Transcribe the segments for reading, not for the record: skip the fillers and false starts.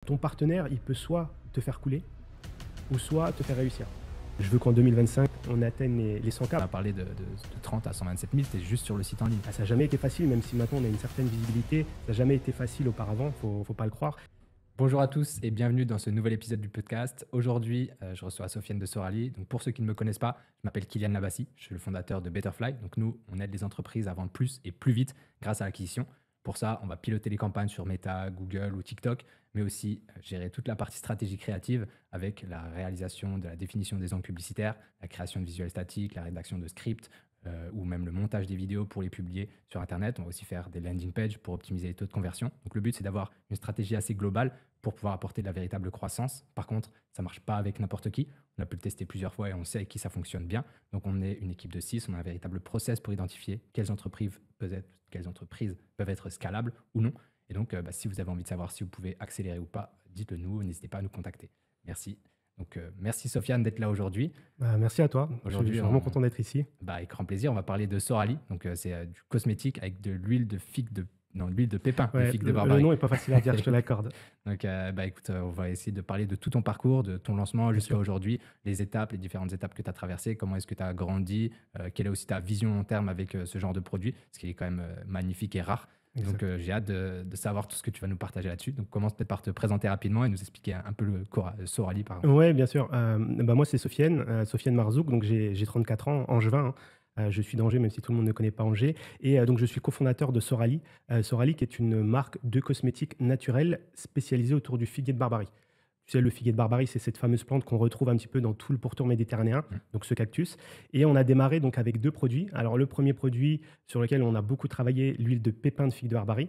Ton partenaire, il peut soit te faire couler ou soit te faire réussir. Je veux qu'en 2025, on atteigne les 100 On K. a parlé de 30 à 127 000, c'était juste sur le site en ligne. Ah, ça n'a jamais été facile, même si maintenant on a une certaine visibilité. Ça n'a jamais été facile auparavant, faut pas le croire. Bonjour à tous et bienvenue dans ce nouvel épisode du podcast. Aujourd'hui, je reçois Sofiane de Sorali. Donc pour ceux qui ne me connaissent pas, je m'appelle Kylian Labassi, je suis le fondateur de Betterfly. Donc nous, on aide les entreprises à vendre plus et plus vite grâce à l'acquisition. Pour ça, on va piloter les campagnes sur Meta, Google ou TikTok, mais aussi gérer toute la partie stratégie créative avec la réalisation de la définition des angles publicitaires, la création de visuels statiques, la rédaction de scripts, ou même le montage des vidéos pour les publier sur Internet. On va aussi faire des landing pages pour optimiser les taux de conversion. Donc le but, c'est d'avoir une stratégie assez globale pour pouvoir apporter de la véritable croissance. Par contre, ça ne marche pas avec n'importe qui. On a pu le tester plusieurs fois et on sait avec qui ça fonctionne bien. Donc on est une équipe de 6, on a un véritable process pour identifier quelles entreprises peuvent être scalables ou non. Et donc, si vous avez envie de savoir si vous pouvez accélérer ou pas, dites-le nous, n'hésitez pas à nous contacter. Merci. Donc, merci Sofiane d'être là aujourd'hui. Merci à toi. Aujourd'hui, je suis vraiment content d'être ici. Avec grand plaisir, on va parler de Sorali. Donc, c'est du cosmétique avec de l'huile de figue l'huile de pépin de figue de Barbarie. Le nom n'est pas facile à dire, je te l'accorde. Donc, écoute, on va essayer de parler de tout ton parcours, de ton lancement jusqu'à aujourd'hui, les différentes étapes que tu as traversées, comment est-ce que tu as grandi, quelle est aussi ta vision en terme avec ce genre de produit, parce qu'il est quand même magnifique et rare. Exact. Donc, j'ai hâte de savoir tout ce que tu vas nous partager là-dessus. Donc, commence peut-être par te présenter rapidement et nous expliquer un peu le Sorali, par exemple. Oui, bien sûr. Moi, c'est Sofiane Marzouk, donc j'ai 34 ans, angevin. Je suis d'Angers, même si tout le monde ne connaît pas Angers. Et donc, je suis cofondateur de Sorali. Sorali, qui est une marque de cosmétiques naturels spécialisée autour du figuier de Barbarie. Tu sais, le figuier de Barbarie, c'est cette fameuse plante qu'on retrouve un petit peu dans tout le pourtour méditerranéen, donc ce cactus. Et on a démarré donc avec 2 produits. Alors, le premier produit sur lequel on a beaucoup travaillé, l'huile de pépins de figue de Barbarie.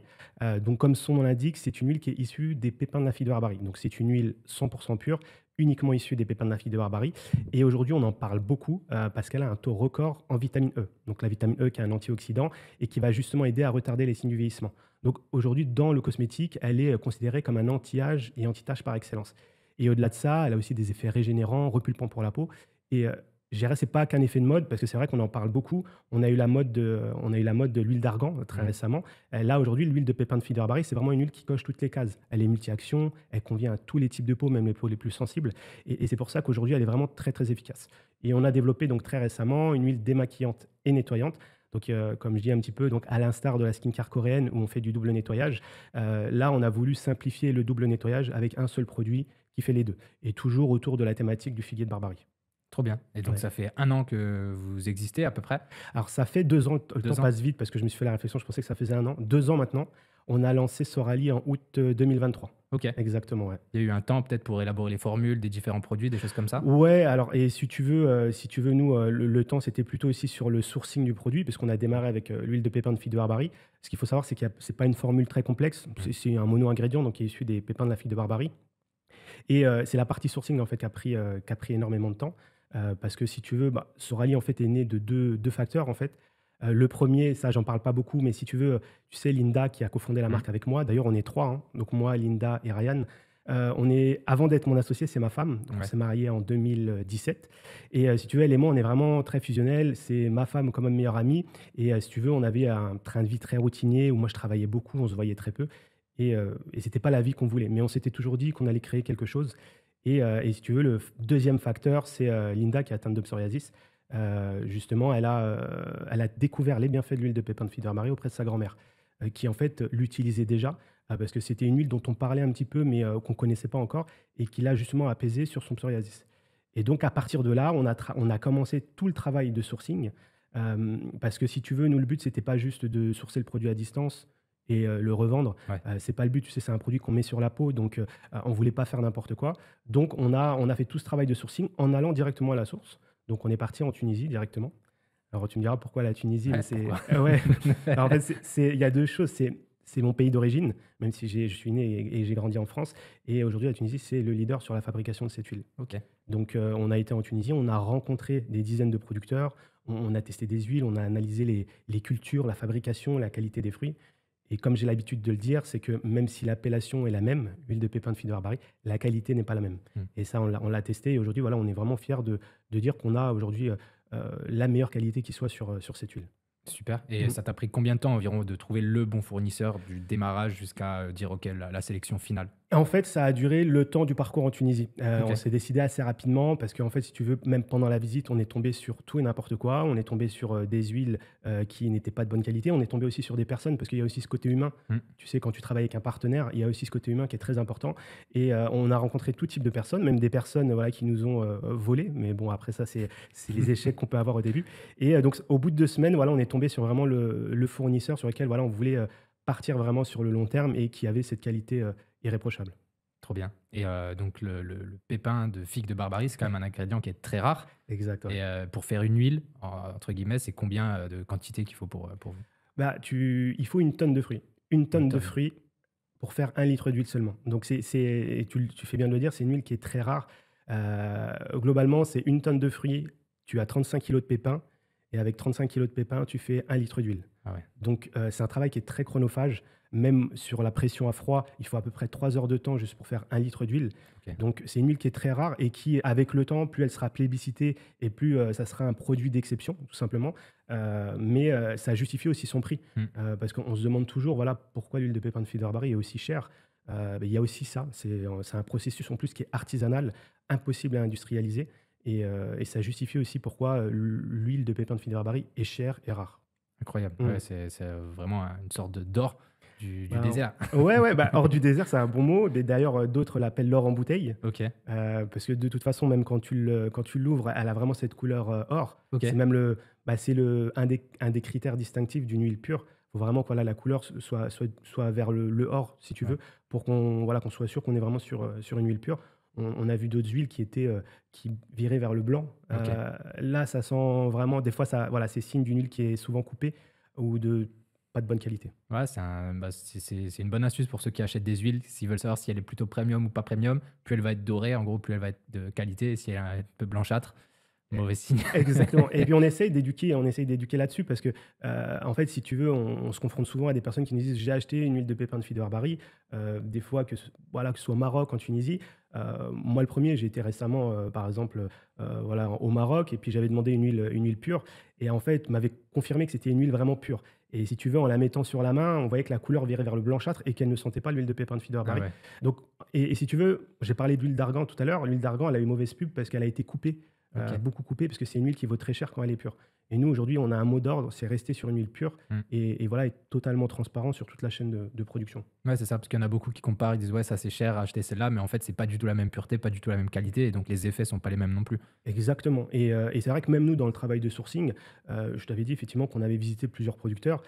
Donc, comme son nom l'indique, c'est une huile qui est issue des pépins de la figue de Barbarie. Donc, c'est une huile 100% pure, uniquement issue des pépins de la figue de Barbarie. Et aujourd'hui, on en parle beaucoup parce qu'elle a un taux record en vitamine E. Donc, la vitamine E qui est un antioxydant et qui va justement aider à retarder les signes du vieillissement. Donc, aujourd'hui, dans le cosmétique, elle est considérée comme un anti-âge et anti-tache par excellence. Et au-delà de ça, elle a aussi des effets régénérants, repulpants pour la peau. Et je dirais, c'est pas qu'un effet de mode, parce que c'est vrai qu'on en parle beaucoup. On a eu la mode de l'huile d'argan très récemment. Là, aujourd'hui, l'huile de pépins de figue de Barbarie, c'est vraiment une huile qui coche toutes les cases. Elle est multi-action, elle convient à tous les types de peau, même les peaux les plus sensibles. Et c'est pour ça qu'aujourd'hui, elle est vraiment très, très efficace. Et on a développé donc très récemment une huile démaquillante et nettoyante. Donc, comme je dis un petit peu, donc à l'instar de la skincare coréenne où on fait du double nettoyage, là, on a voulu simplifier le double nettoyage avec un seul produit qui fait les deux. Et toujours autour de la thématique du figuier de Barbarie. Trop bien. Et donc, Ouais. ça fait 1 an que vous existez à peu près. Alors, ça fait 2 ans. Le 2 temps ans. passe vite parce que je me suis fait la réflexion. Je pensais que ça faisait 1 an. 2 ans maintenant. On a lancé Sorali en août 2023. Ok. Exactement, ouais. Il y a eu un temps peut-être pour élaborer les formules des différents produits, des choses comme ça. Ouais, alors, et si tu veux, nous, le temps, c'était plutôt aussi sur le sourcing du produit, parce qu'on a démarré avec l'huile de pépins de figue de Barbarie. Ce qu'il faut savoir, c'est que c'est pas une formule très complexe. C'est un mono-ingrédient, donc qui est issu des pépins de la figue de Barbarie. Et c'est la partie sourcing, en fait, qui a pris énormément de temps. Parce que si tu veux, Sorali, en fait, est né de deux facteurs, en fait. Le premier, ça, j'en parle pas beaucoup, mais si tu veux, tu sais, Linda, qui a cofondé la marque avec moi, d'ailleurs, on est 3, hein, donc moi, Linda et Ryan. Avant d'être mon associé, c'est ma femme. Donc on s'est mariés en 2017. Et si tu veux, elle et moi, on est vraiment très fusionnels. C'est ma femme comme ma meilleure amie. Et si tu veux, on avait un train de vie très routinier où moi, je travaillais beaucoup, on se voyait très peu. Et c'était pas la vie qu'on voulait. Mais on s'était toujours dit qu'on allait créer quelque chose. Et si tu veux, le deuxième facteur, c'est Linda qui est atteinte de psoriasis. Justement, elle a découvert les bienfaits de l'huile de pépins de figue de Barbarie auprès de sa grand-mère, qui en fait l'utilisait déjà, parce que c'était une huile dont on parlait un petit peu, mais qu'on ne connaissait pas encore, et qui l'a justement apaisé sur son psoriasis. Et donc, à partir de là, on a commencé tout le travail de sourcing, parce que si tu veux, nous, le but, c'était pas juste de sourcer le produit à distance et le revendre. Ouais. C'est pas le but, tu sais, c'est un produit qu'on met sur la peau, donc on voulait pas faire n'importe quoi. Donc, on a fait tout ce travail de sourcing en allant directement à la source. Donc, on est parti en Tunisie directement. Alors, tu me diras pourquoi la Tunisie, mais c'est... ouais. Alors, en fait, il y a 2 choses. C'est mon pays d'origine, même si je suis né et j'ai grandi en France. Et aujourd'hui, la Tunisie, c'est le leader sur la fabrication de cette huile. Ok. Donc, on a été en Tunisie, on a rencontré des dizaines de producteurs, on a testé des huiles, on a analysé les cultures, la fabrication, la qualité des fruits. Et comme j'ai l'habitude de le dire, c'est que même si l'appellation est la même, huile de pépins de figue de Barbarie, la qualité n'est pas la même. Et ça, on l'a testé. Et aujourd'hui, voilà, on est vraiment fiers de dire qu'on a aujourd'hui la meilleure qualité qui soit sur cette huile. Super. Et Mmh. ça t'a pris combien de temps environ de trouver le bon fournisseur du démarrage jusqu'à dire OK, la sélection finale? En fait, ça a duré le temps du parcours en Tunisie. On OK. s'est décidé assez rapidement parce qu'en fait, si tu veux, même pendant la visite, on est tombé sur tout et n'importe quoi. On est tombé sur, des huiles, qui n'étaient pas de bonne qualité. On est tombé aussi sur des personnes parce qu'il y a aussi ce côté humain. Mmh. Tu sais, quand tu travailles avec un partenaire, il y a aussi ce côté humain qui est très important et on a rencontré tout type de personnes, même des personnes, voilà, qui nous ont, volé. Mais bon, après ça, c'est les échecs qu'on peut avoir au début et donc au bout de 2 semaines, voilà, on est tombé sur vraiment le fournisseur sur lequel, voilà, on voulait, partir vraiment sur le long terme et qui avait cette qualité, irréprochable. Trop bien. Et donc le pépin de figue de Barbarie, c'est quand même un ingrédient qui est très rare. Exact, ouais. Et pour faire une huile, entre guillemets, c'est combien, de quantité qu'il faut pour vous? Bah, il faut une tonne de fruits. Une Une tonne de tonne? fruits pour faire 1 litre d'huile seulement. Donc et tu fais bien de le dire, c'est une huile qui est très rare. Globalement, c'est une tonne de fruits, tu as 35 kilos de pépins et avec 35 kilos de pépins, tu fais 1 litre d'huile. Ah ouais, Donc, c'est un travail qui est très chronophage. Même sur la pression à froid, il faut à peu près 3 heures de temps juste pour faire 1 litre d'huile. OK. Donc, c'est une huile qui est très rare et qui, avec le temps, plus elle sera plébiscitée et plus ça sera un produit d'exception, tout simplement. Mais ça justifie aussi son prix. Mmh. Parce qu'on se demande toujours, voilà, pourquoi l'huile de pépin de figue de Barbarie est aussi chère. Il y a aussi ça. C'est un processus en plus qui est artisanal, impossible à industrialiser. Et ça justifie aussi pourquoi l'huile de pépin de figue de Barbarie est chère et rare. Incroyable. Mmh. Ouais, c'est vraiment une sorte d'or du Bah, désert. ouais, ouais, bah, hors du désert, c'est un bon mot. Mais d'ailleurs, d'autres l'appellent l'or en bouteille. OK. Parce que de toute façon, même quand tu l'ouvres, elle a vraiment cette couleur or. C'est OK. même un des critères distinctifs d'une huile pure. Il faut vraiment que voilà, la couleur soit vers le or, si tu Ouais. veux, pour qu'on soit sûr qu'on est vraiment sur une huile pure. On a vu d'autres huiles qui viraient vers le blanc. OK. Là, ça sent vraiment, des fois, voilà, c'est signe d'une huile qui est souvent coupée ou de pas de bonne qualité. Ouais, c'est une bonne astuce pour ceux qui achètent des huiles. S'ils veulent savoir si elle est plutôt premium ou pas premium, plus elle va être dorée, en gros, plus elle va être de qualité. Si elle est un peu blanchâtre, mauvais signe. Exactement. Et puis on essaye d'éduquer là-dessus parce que, en fait, si tu veux, on se confronte souvent à des personnes qui nous disent: «J'ai acheté une huile de pépins de figue de Barbarie», des fois que ce soit au Maroc, en Tunisie. Moi, le premier, j'ai été récemment, par exemple, voilà, au Maroc et puis j'avais demandé une huile pure et en fait, m'avait confirmé que c'était une huile vraiment pure et si tu veux, en la mettant sur la main, on voyait que la couleur virait vers le blanchâtre et qu'elle ne sentait pas l'huile de pépins de figue de Ah Barbarie. ouais. Donc et si tu veux, j'ai parlé d'huile d'argan tout à l'heure. L'huile d'argan, elle a eu mauvaise pub parce qu'elle a été coupée. OK. Beaucoup coupée parce que c'est une huile qui vaut très cher quand elle est pure. Et nous, aujourd'hui, on a un mot d'ordre, c'est rester sur une huile pure Mmh. et voilà, être totalement transparent sur toute la chaîne de production. Ouais, c'est ça, parce qu'il y en a beaucoup qui comparent, ils disent: «Ouais, ça c'est cher, acheter celle-là», mais en fait, c'est pas du tout la même pureté, pas du tout la même qualité et donc les effets sont pas les mêmes non plus. Exactement et c'est vrai que même nous, dans le travail de sourcing, je t'avais dit effectivement qu'on avait visité plusieurs producteurs,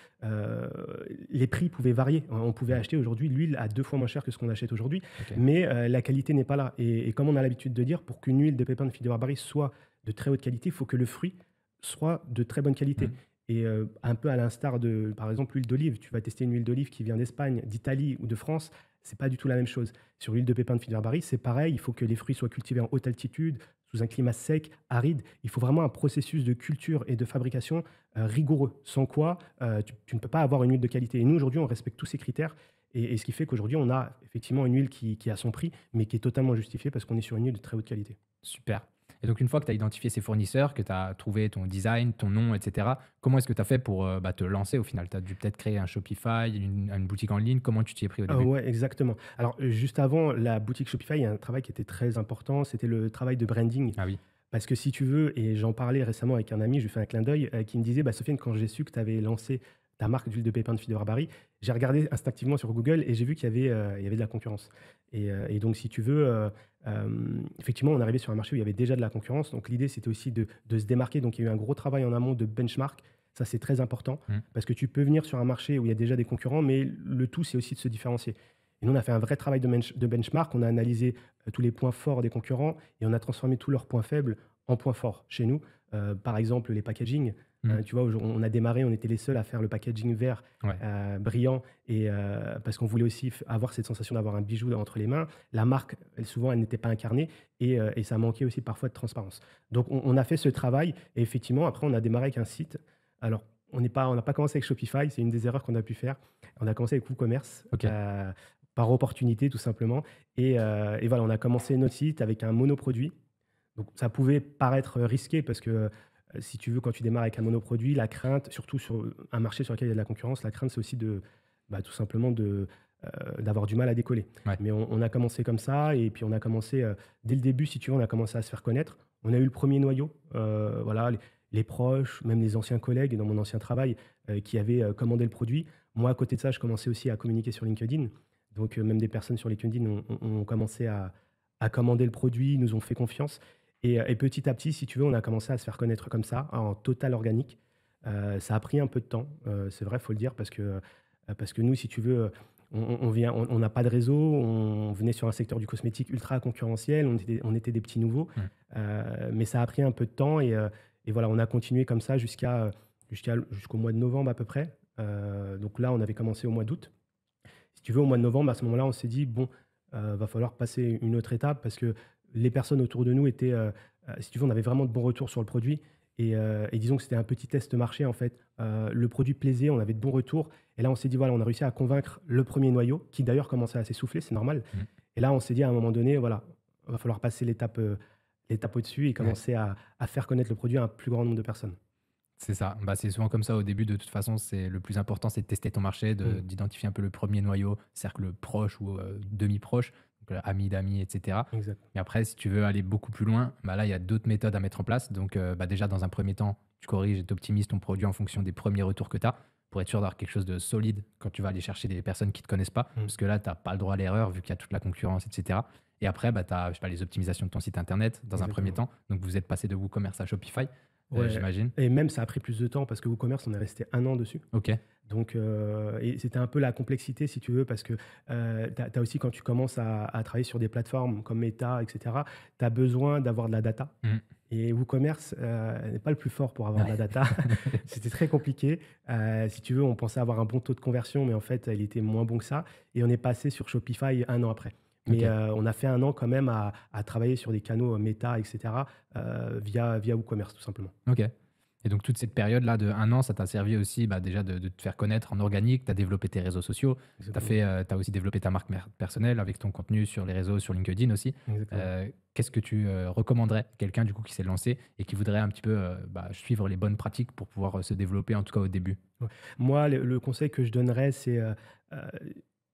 les prix pouvaient varier. On pouvait Mmh. acheter aujourd'hui l'huile à 2 fois moins cher que ce qu'on achète aujourd'hui, OK. mais la qualité n'est pas là et comme on a l'habitude de dire, pour qu'une huile de pépins de figue de Barbarie soit de très haute qualité, il faut que le fruit soit de très bonne qualité Mmh. et un peu à l'instar de, par exemple, l'huile d'olive. Tu vas tester une huile d'olive qui vient d'Espagne, d'Italie ou de France, c'est pas du tout la même chose. Sur l'huile de pépins de figue de Barbarie, c'est pareil, il faut que les fruits soient cultivés en haute altitude, sous un climat sec, aride. Il faut vraiment un processus de culture et de fabrication rigoureux, sans quoi tu ne peux pas avoir une huile de qualité. Et nous, aujourd'hui, on respecte tous ces critères. Et ce qui fait qu'aujourd'hui, on a effectivement une huile qui a son prix, mais qui est totalement justifiée parce qu'on est sur une huile de très haute qualité. Super. Et donc une fois que tu as identifié ces fournisseurs, que tu as trouvé ton design, ton nom et cetera, comment est-ce que tu as fait pour, te lancer au final? Tu as dû peut-être créer un Shopify, une boutique en ligne. Comment tu t'y es pris au début? Ouais, exactement. Alors, juste avant la boutique Shopify, il y a un travail qui était très important, c'était le travail de branding. Ah oui. Parce que si tu veux, et j'en parlais récemment avec un ami, je lui fais un clin d'œil, qui me disait: «Bah, Sofiane, quand j'ai su que tu avais lancé ta marque d'huile de pépins de figue de Barbarie, j'ai regardé instinctivement sur Google et j'ai vu qu'il y avait de la concurrence». Et donc, si tu veux, effectivement, on est arrivé sur un marché où il y avait déjà de la concurrence. Donc, l'idée, c'était aussi de se démarquer. Donc, il y a eu un gros travail en amont de benchmark. Ça, c'est très important Mmh. parce que tu peux venir sur un marché où il y a déjà des concurrents, mais le tout, c'est aussi de se différencier. Et nous, on a fait un vrai travail de benchmark. On a analysé tous les points forts des concurrents et on a transformé tous leurs points faibles en points forts chez nous. Par exemple, les packaging. Mmh. Tu vois, on a démarré, on était les seuls à faire le packaging vert Ouais. brillant et parce qu'on voulait aussi avoir cette sensation d'avoir un bijou entre les mains. La marque, souvent, elle n'était pas incarnée et ça manquait aussi parfois de transparence. Donc, on a fait ce travail et effectivement, après, on a démarré avec un site. Alors, on n'a pas commencé avec Shopify, c'est une des erreurs qu'on a pu faire. On a commencé avec WooCommerce. OK. Par opportunité, tout simplement. Et voilà, on a commencé notre site avec un monoproduit. Donc, ça pouvait paraître risqué parce que si tu veux, quand tu démarres avec un monoproduit, la crainte, surtout sur un marché sur lequel il y a de la concurrence, la crainte, c'est aussi tout simplement d'avoir du mal à décoller. Ouais. Mais on a commencé comme ça, et puis on a commencé, dès le début, si tu veux, on a commencé à se faire connaître. On a eu le premier noyau, voilà, les proches, même les anciens collègues dans mon ancien travail qui avaient commandé le produit. Moi, à côté de ça, je commençais aussi à communiquer sur LinkedIn. Donc, même des personnes sur LinkedIn ont commencé à commander le produit, nous ont fait confiance. Et petit à petit, si tu veux, on a commencé à se faire connaître comme ça, en total organique. Ça a pris un peu de temps, c'est vrai, il faut le dire, parce que nous, si tu veux, on n'a pas de réseau, on venait sur un secteur du cosmétique ultra concurrentiel, on était des petits nouveaux, Mmh. mais ça a pris un peu de temps, et voilà, on a continué comme ça jusqu'au mois de novembre à peu près. Donc là, on avait commencé au mois d'août. Si tu veux, au mois de novembre, à ce moment-là, on s'est dit, bon, va falloir passer une autre étape, parce que les personnes autour de nous étaient, si tu veux, on avait vraiment de bons retours sur le produit. Et disons que c'était un petit test marché, en fait. Le produit plaisait, on avait de bons retours. Et là, on s'est dit, voilà, on a réussi à convaincre le premier noyau, qui d'ailleurs commençait à s'essouffler, c'est normal. Mmh. Et là, on s'est dit à un moment donné, voilà, va falloir passer l'étape au-dessus et Ouais. commencer à faire connaître le produit à un plus grand nombre de personnes. C'est ça. Bah, c'est souvent comme ça au début. De toute façon, c'est le plus important, c'est de tester ton marché, Mm, d'identifier un peu le premier noyau, cercle proche ou demi-proche, donc amis d'amis, etc. exact. Mais après, si tu veux aller beaucoup plus loin, bah là, il y a d'autres méthodes à mettre en place. Donc, bah déjà, dans un premier temps, tu corriges et tu optimises ton produit en fonction des premiers retours que tu as pour être sûr d'avoir quelque chose de solide quand tu vas aller chercher des personnes qui ne te connaissent pas. Mm, Parce que là, tu n'as pas le droit à l'erreur vu qu'il y a toute la concurrence, etc. Et après, bah, tu as je sais pas, les optimisations de ton site internet dans un premier exactement. temps. Donc, vous êtes passé de WooCommerce à Shopify, Ouais. j'imagine. Et même, ça a pris plus de temps parce que WooCommerce, on est resté 1 an dessus. Ok. Donc, et c'était un peu la complexité, si tu veux, parce que tu as aussi, quand tu commences à travailler sur des plateformes comme Meta, etc., tu as besoin d'avoir de la data. Mm. Et WooCommerce n'est pas le plus fort pour avoir de la Ouais. data. C'était très compliqué. Si tu veux, on pensait avoir un bon taux de conversion, mais en fait, il était moins bon que ça. Et on est passé sur Shopify 1 an après. Mais Ok. on a fait 1 an quand même à travailler sur des canaux Meta, etc., via WooCommerce, tout simplement. Ok. Et donc, toute cette période-là de 1 an, ça t'a servi aussi bah, déjà de te faire connaître en organique. Tu as développé tes réseaux sociaux. Exactement. Tu as aussi développé ta marque personnelle avec ton contenu sur les réseaux, sur LinkedIn aussi. Exactement. Qu'est-ce que tu recommanderais à quelqu'un du coup qui s'est lancé et qui voudrait un petit peu bah, suivre les bonnes pratiques pour pouvoir se développer, en tout cas au début? Ouais. Moi, le conseil que je donnerais, c'est euh,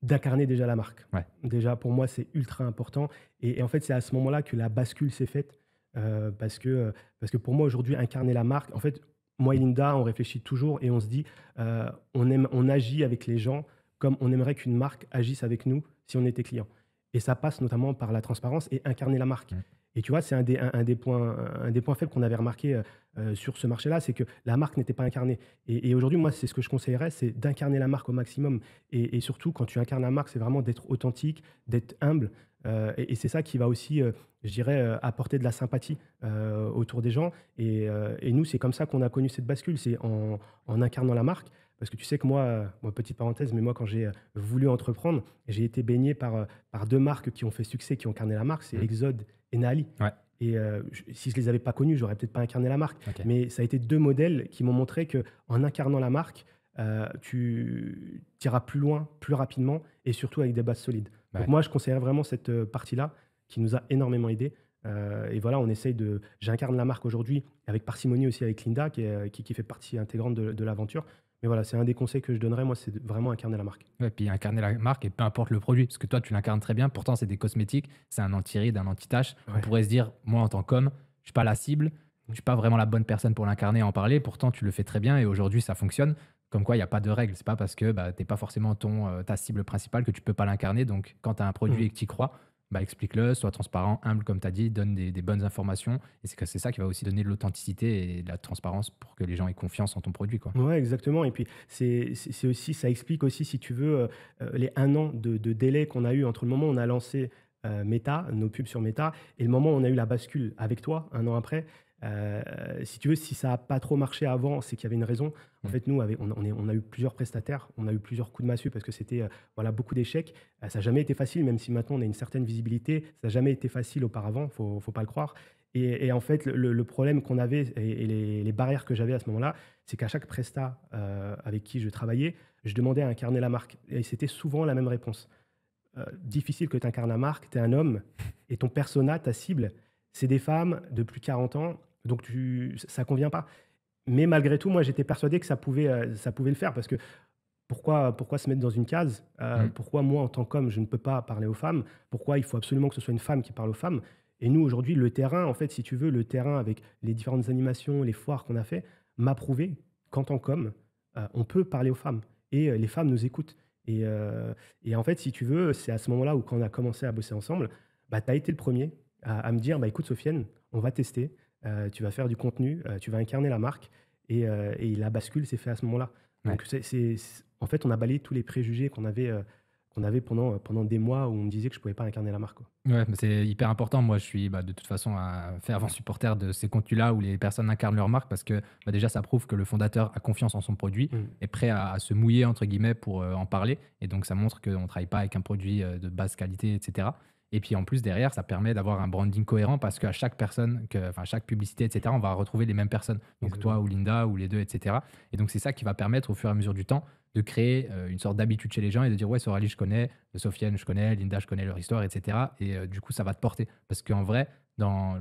d'incarner déjà la marque. Ouais. Déjà, pour moi, c'est ultra important. Et en fait, c'est à ce moment-là que la bascule s'est faite. Parce que pour moi, aujourd'hui, incarner la marque, en fait, moi et Linda, on réfléchit toujours et on se dit, on agit avec les gens comme on aimerait qu'une marque agisse avec nous si on était client. Et ça passe notamment par la transparence et incarner la marque. Mm. Et tu vois, c'est un des points faibles qu'on avait remarqué sur ce marché-là, c'est que la marque n'était pas incarnée. Et aujourd'hui, moi, c'est ce que je conseillerais, c'est d'incarner la marque au maximum. Et surtout, quand tu incarnes la marque, c'est vraiment d'être authentique, d'être humble. Et c'est ça qui va aussi, je dirais, apporter de la sympathie autour des gens. Et nous, c'est comme ça qu'on a connu cette bascule, c'est en incarnant la marque. Parce que tu sais que moi, petite parenthèse, mais moi, quand j'ai voulu entreprendre, j'ai été baigné par 2 marques qui ont fait succès, qui ont incarné la marque, c'est Mm. Exode et Naali. Ouais. Et si je les avais pas connus, j'aurais peut-être pas incarné la marque. Ok. Mais ça a été 2 modèles qui m'ont montré que en incarnant la marque, tu iras plus loin, plus rapidement et surtout avec des bases solides. Donc Ouais. moi, je conseillerais vraiment cette partie-là qui nous a énormément aidé. Et voilà, j'incarne la marque aujourd'hui avec parcimonie aussi avec Linda qui fait partie intégrante de l'aventure. Mais voilà, c'est un des conseils que je donnerais, moi, c'est de vraiment incarner la marque. Ouais, puis incarner la marque et peu importe le produit, parce que toi, tu l'incarnes très bien. Pourtant, c'est des cosmétiques, c'est un anti-ride, un anti-tache. On Ouais. pourrait se dire, moi, en tant qu'homme, je suis pas la cible, je suis pas vraiment la bonne personne pour l'incarner et en parler. Pourtant, tu le fais très bien et aujourd'hui, ça fonctionne. Comme quoi, il n'y a pas de règle. C'est pas parce que bah, tu n'es pas forcément ta cible principale que tu peux pas l'incarner. Donc, quand tu as un produit Mhm. et que tu y crois, bah, explique-le, sois transparent, humble, comme tu as dit, donne des bonnes informations. Et c'est ça qui va aussi donner de l'authenticité et de la transparence pour que les gens aient confiance en ton produit, quoi. Ouais, exactement. Et puis, c'est aussi, ça explique aussi, si tu veux, les 1 an de délai qu'on a eu entre le moment où on a lancé Meta, nos pubs sur Meta, et le moment où on a eu la bascule avec toi, 1 an après. Euh, Si tu veux, si ça n'a pas trop marché avant, c'est qu'il y avait une raison. En Mm. fait, nous, on a eu plusieurs prestataires, on a eu plusieurs coups de massue parce que c'était voilà, beaucoup d'échecs. Ça n'a jamais été facile, même si maintenant on a une certaine visibilité. Ça n'a jamais été facile auparavant, faut pas le croire. Et en fait, le problème qu'on avait et les barrières que j'avais à ce moment-là, c'est qu'à chaque prestat avec qui je travaillais, je demandais à incarner la marque. Et c'était souvent la même réponse. Difficile que tu incarnes la marque, tu es un homme, et ton persona, ta cible, c'est des femmes de plus de 40 ans Donc ça convient pas. Mais malgré tout, moi, j'étais persuadé que ça pouvait le faire parce que pourquoi se mettre dans une case? Mmh. Pourquoi moi, en tant qu'homme, je ne peux pas parler aux femmes? Pourquoi il faut absolument que ce soit une femme qui parle aux femmes? Et nous, aujourd'hui, le terrain, en fait, si tu veux, le terrain avec les différentes animations, les foires qu'on a fait, m'a prouvé qu'en tant qu'homme, on peut parler aux femmes et les femmes nous écoutent. Et, heu et en fait, si tu veux, c'est à ce moment-là où quand on a commencé à bosser ensemble, bah, tu as été le premier à me dire: «Bah, écoute Sofiane, on va tester, tu vas faire du contenu, tu vas incarner la marque» et la bascule s'est fait à ce moment-là. Ouais. Donc en fait, on a balayé tous les préjugés qu'on avait pendant des mois où on me disait que je ne pouvais pas incarner la marque, quoi. Ouais, mais c'est hyper important. Moi, je suis de toute façon un fervent supporter de ces contenus-là où les personnes incarnent leur marque parce que déjà, ça prouve que le fondateur a confiance en son produit, Mmh. est prêt à se mouiller, entre guillemets, pour en parler. Et donc, ça montre qu'on ne travaille pas avec un produit de basse qualité, etc. Et puis, en plus, derrière, ça permet d'avoir un branding cohérent parce qu'à chaque personne, enfin, chaque publicité, etc., on va retrouver les mêmes personnes. Donc, toi Exactement. ou Linda ou les deux, etc. Et donc, c'est ça qui va permettre, au fur et à mesure du temps, de créer une sorte d'habitude chez les gens et de dire ouais, Sorali, je connais, Sofiane, je connais, Linda, je connais leur histoire, etc. Et du coup, ça va te porter. Parce qu'en vrai, dans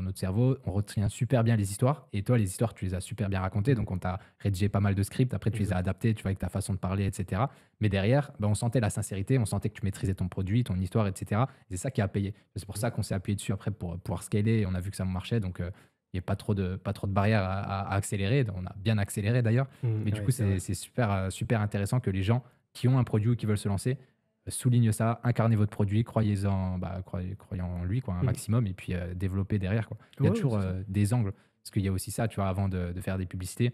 notre cerveau, on retient super bien les histoires. Et toi, les histoires, tu les as super bien racontées. Mmh. Donc, on t'a rédigé pas mal de scripts. Après, tu les as Exactement. adaptés, tu vois, avec ta façon de parler, etc. Mais derrière, on sentait la sincérité, on sentait que tu maîtrisais ton produit, ton histoire, etc. Et c'est ça qui a payé. C'est pour Mmh. ça qu'on s'est appuyé dessus après pour pouvoir scaler. Et on a vu que ça marchait. Donc, il n'y a pas trop de barrières à accélérer. On a bien accéléré d'ailleurs. Mmh. Mais du Ouais, coup, c'est vrai. c'est super, super intéressant que les gens qui ont un produit ou qui veulent se lancer soulignent ça, incarnez votre produit, croyez-en, croyez en lui quoi, un Mmh. maximum et puis développez derrière. Quoi. Il y a Ouais, ouais, toujours c'est ça. des angles. Parce qu'il y a aussi ça, tu vois, avant de faire des publicités,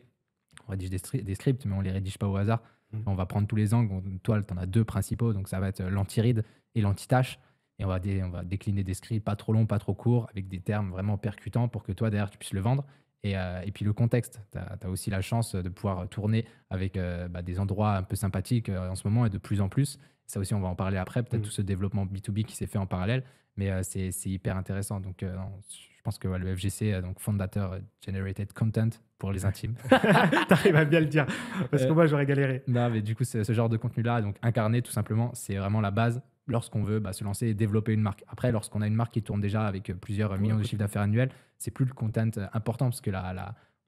on rédige des scripts, mais on les rédige pas au hasard. Mmh. On va prendre tous les angles. Toi, tu en as deux principaux, donc ça va être l'anti-ride et l'anti-tache. Et on va décliner des scripts pas trop longs, pas trop courts, avec des termes vraiment percutants pour que toi, derrière, tu puisses le vendre. Et puis le contexte, tu as aussi la chance de pouvoir tourner avec des endroits un peu sympathiques en ce moment et de plus en plus. Ça aussi, on va en parler après, peut-être Mmh. tout ce développement B2B qui s'est fait en parallèle, mais c'est hyper intéressant. Donc, je pense que ouais, le FGC, donc fondateur Generated Content pour les Ouais. intimes. Tu arrives à bien le dire parce que Euh, moi, j'aurais galéré. non, mais du coup, ce genre de contenu-là, donc incarné tout simplement, c'est vraiment la base lorsqu'on veut se lancer et développer une marque. Après, lorsqu'on a une marque qui tourne déjà avec plusieurs Ouais, millions de chiffres complètement. d'affaires annuels, c'est plus le content important parce que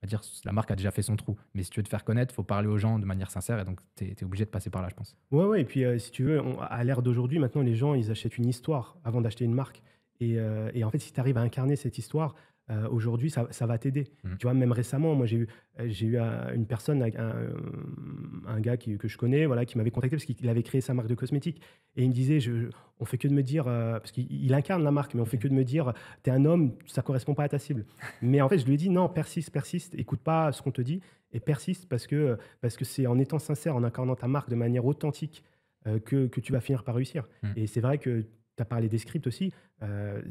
on va dire, la marque a déjà fait son trou. Mais si tu veux te faire connaître, il faut parler aux gens de manière sincère et donc tu es obligé de passer par là, je pense. Ouais, ouais et puis, si tu veux, à l'ère d'aujourd'hui, maintenant, les gens, ils achètent une histoire avant d'acheter une marque et en fait, si tu arrives à incarner cette histoire, aujourd'hui, ça va t'aider. Mm. Tu vois? Même récemment, moi, j'ai eu une personne, un gars que je connais, voilà, qui m'avait contacté parce qu'il avait créé sa marque de cosmétiques et il me disait: «On fait que de me dire», parce qu'il incarne la marque, mais on fait Ok. que de me dire: «Tu es un homme, ça correspond pas à ta cible». Mais en fait, je lui ai dit: «Non, persiste, persiste, écoute pas ce qu'on te dit et persiste parce que c'est en étant sincère, en incarnant ta marque de manière authentique, que tu vas finir par réussir». Mm. Et c'est vrai que tu as parlé des scripts aussi.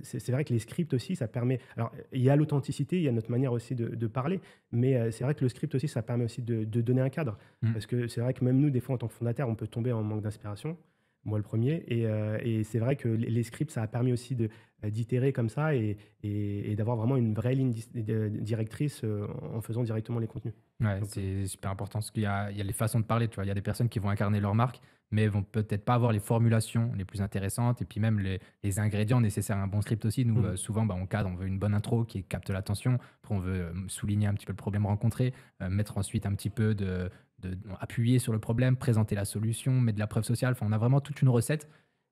C'est vrai que les scripts aussi, ça permet. Alors, il y a l'authenticité, il y a notre manière aussi de parler, mais c'est vrai que le script aussi, ça permet aussi de donner un cadre. Mm. Parce que c'est vrai que même nous, des fois, en tant que fondateur, on peut tomber en manque d'inspiration. Moi, le premier. Et c'est vrai que les scripts, ça a permis aussi d'itérer comme ça et d'avoir vraiment une vraie ligne directrice en faisant directement les contenus. Ouais, Donc, c'est super important parce qu'il y a les façons de parler, tu vois. Il y a des personnes qui vont incarner leur marque, mais vont peut-être pas avoir les formulations les plus intéressantes et puis même les ingrédients nécessaires à un bon script aussi. Nous, mmh, souvent, on cadre, on veut une bonne intro qui capte l'attention. Après, on veut souligner un petit peu le problème rencontré, mettre ensuite un petit peu appuyer sur le problème, présenter la solution, mettre de la preuve sociale. Enfin, on a vraiment toute une recette.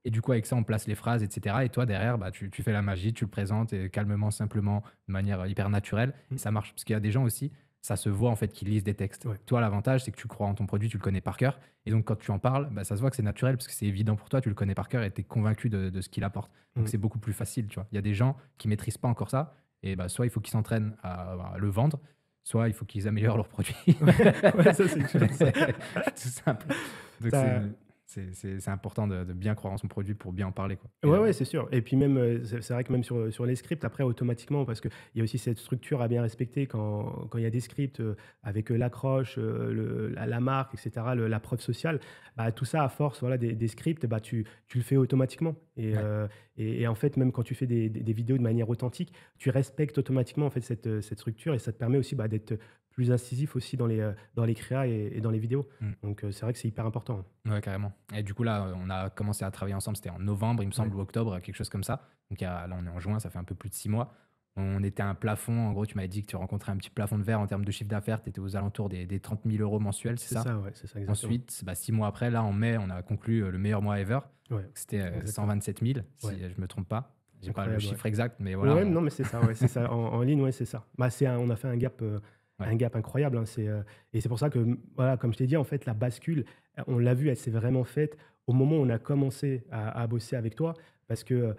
Et du coup, avec ça, on place les phrases, etc. Et toi, derrière, tu fais la magie, tu le présentes calmement, simplement, de manière hyper naturelle. Et mmh, ça marche. Parce qu'il y a des gens aussi, ça se voit en fait qu'ils lisent des textes. ouais. Toi, l'avantage, c'est que tu crois en ton produit, tu le connais par cœur. Et donc, quand tu en parles, ça se voit que c'est naturel parce que c'est évident pour toi, tu le connais par cœur et tu es convaincu de ce qu'il apporte. Donc, Mmh. c'est beaucoup plus facile, tu vois. Il y a des gens qui maîtrisent pas encore ça. Et soit il faut qu'ils s'entraînent à le vendre, soit il faut qu'ils améliorent leur produit. Ouais, ça, c'est excellent ça. Tout simple. Donc, Ça c'est important de bien croire en son produit pour bien en parler, quoi. Ouais, ouais, c'est sûr et puis même, c'est vrai que même sur les scripts après automatiquement parce qu'il y a aussi cette structure à bien respecter quand il y a des scripts, avec, l'accroche, la marque et cetera, la preuve sociale, tout ça à force, voilà, des scripts, tu le fais automatiquement Ouais. et en fait, même quand tu fais des vidéos de manière authentique, tu respectes automatiquement, en fait, cette structure et ça te permet aussi, d'être plus incisif aussi dans les créas et dans les vidéos Mmh. donc c'est vrai que c'est hyper important. Ouais, carrément. Et du coup, là, on a commencé à travailler ensemble, c'était en novembre, il me Ouais. semble, ou octobre, quelque chose comme ça. Donc là, on est en juin, ça fait un peu plus de 6 mois. On était à un plafond. En gros, tu m'avais dit que tu rencontrais un petit plafond de verre en termes de chiffre d'affaires. Tu étais aux alentours des 30 000 euros mensuels, c'est C'est ça? ça, ouais, c'est ça, exactement. Ensuite, 6 mois après, là, en mai, on a conclu le meilleur mois ever. Ouais, C'était exactement. 127 000, si Ouais, je ne me trompe pas. J'ai pas le incroyable, ouais. chiffre exact, mais voilà. Ouais, non, mais c'est ça, ouais, c'est ça. En ligne, ouais, c'est ça. Bah, on a fait Ouais. un gap incroyable, hein. Et c'est pour ça que, voilà, comme je t'ai dit, en fait, la bascule, on l'a vu, elle s'est vraiment faite au moment où on a commencé à bosser avec toi. Parce que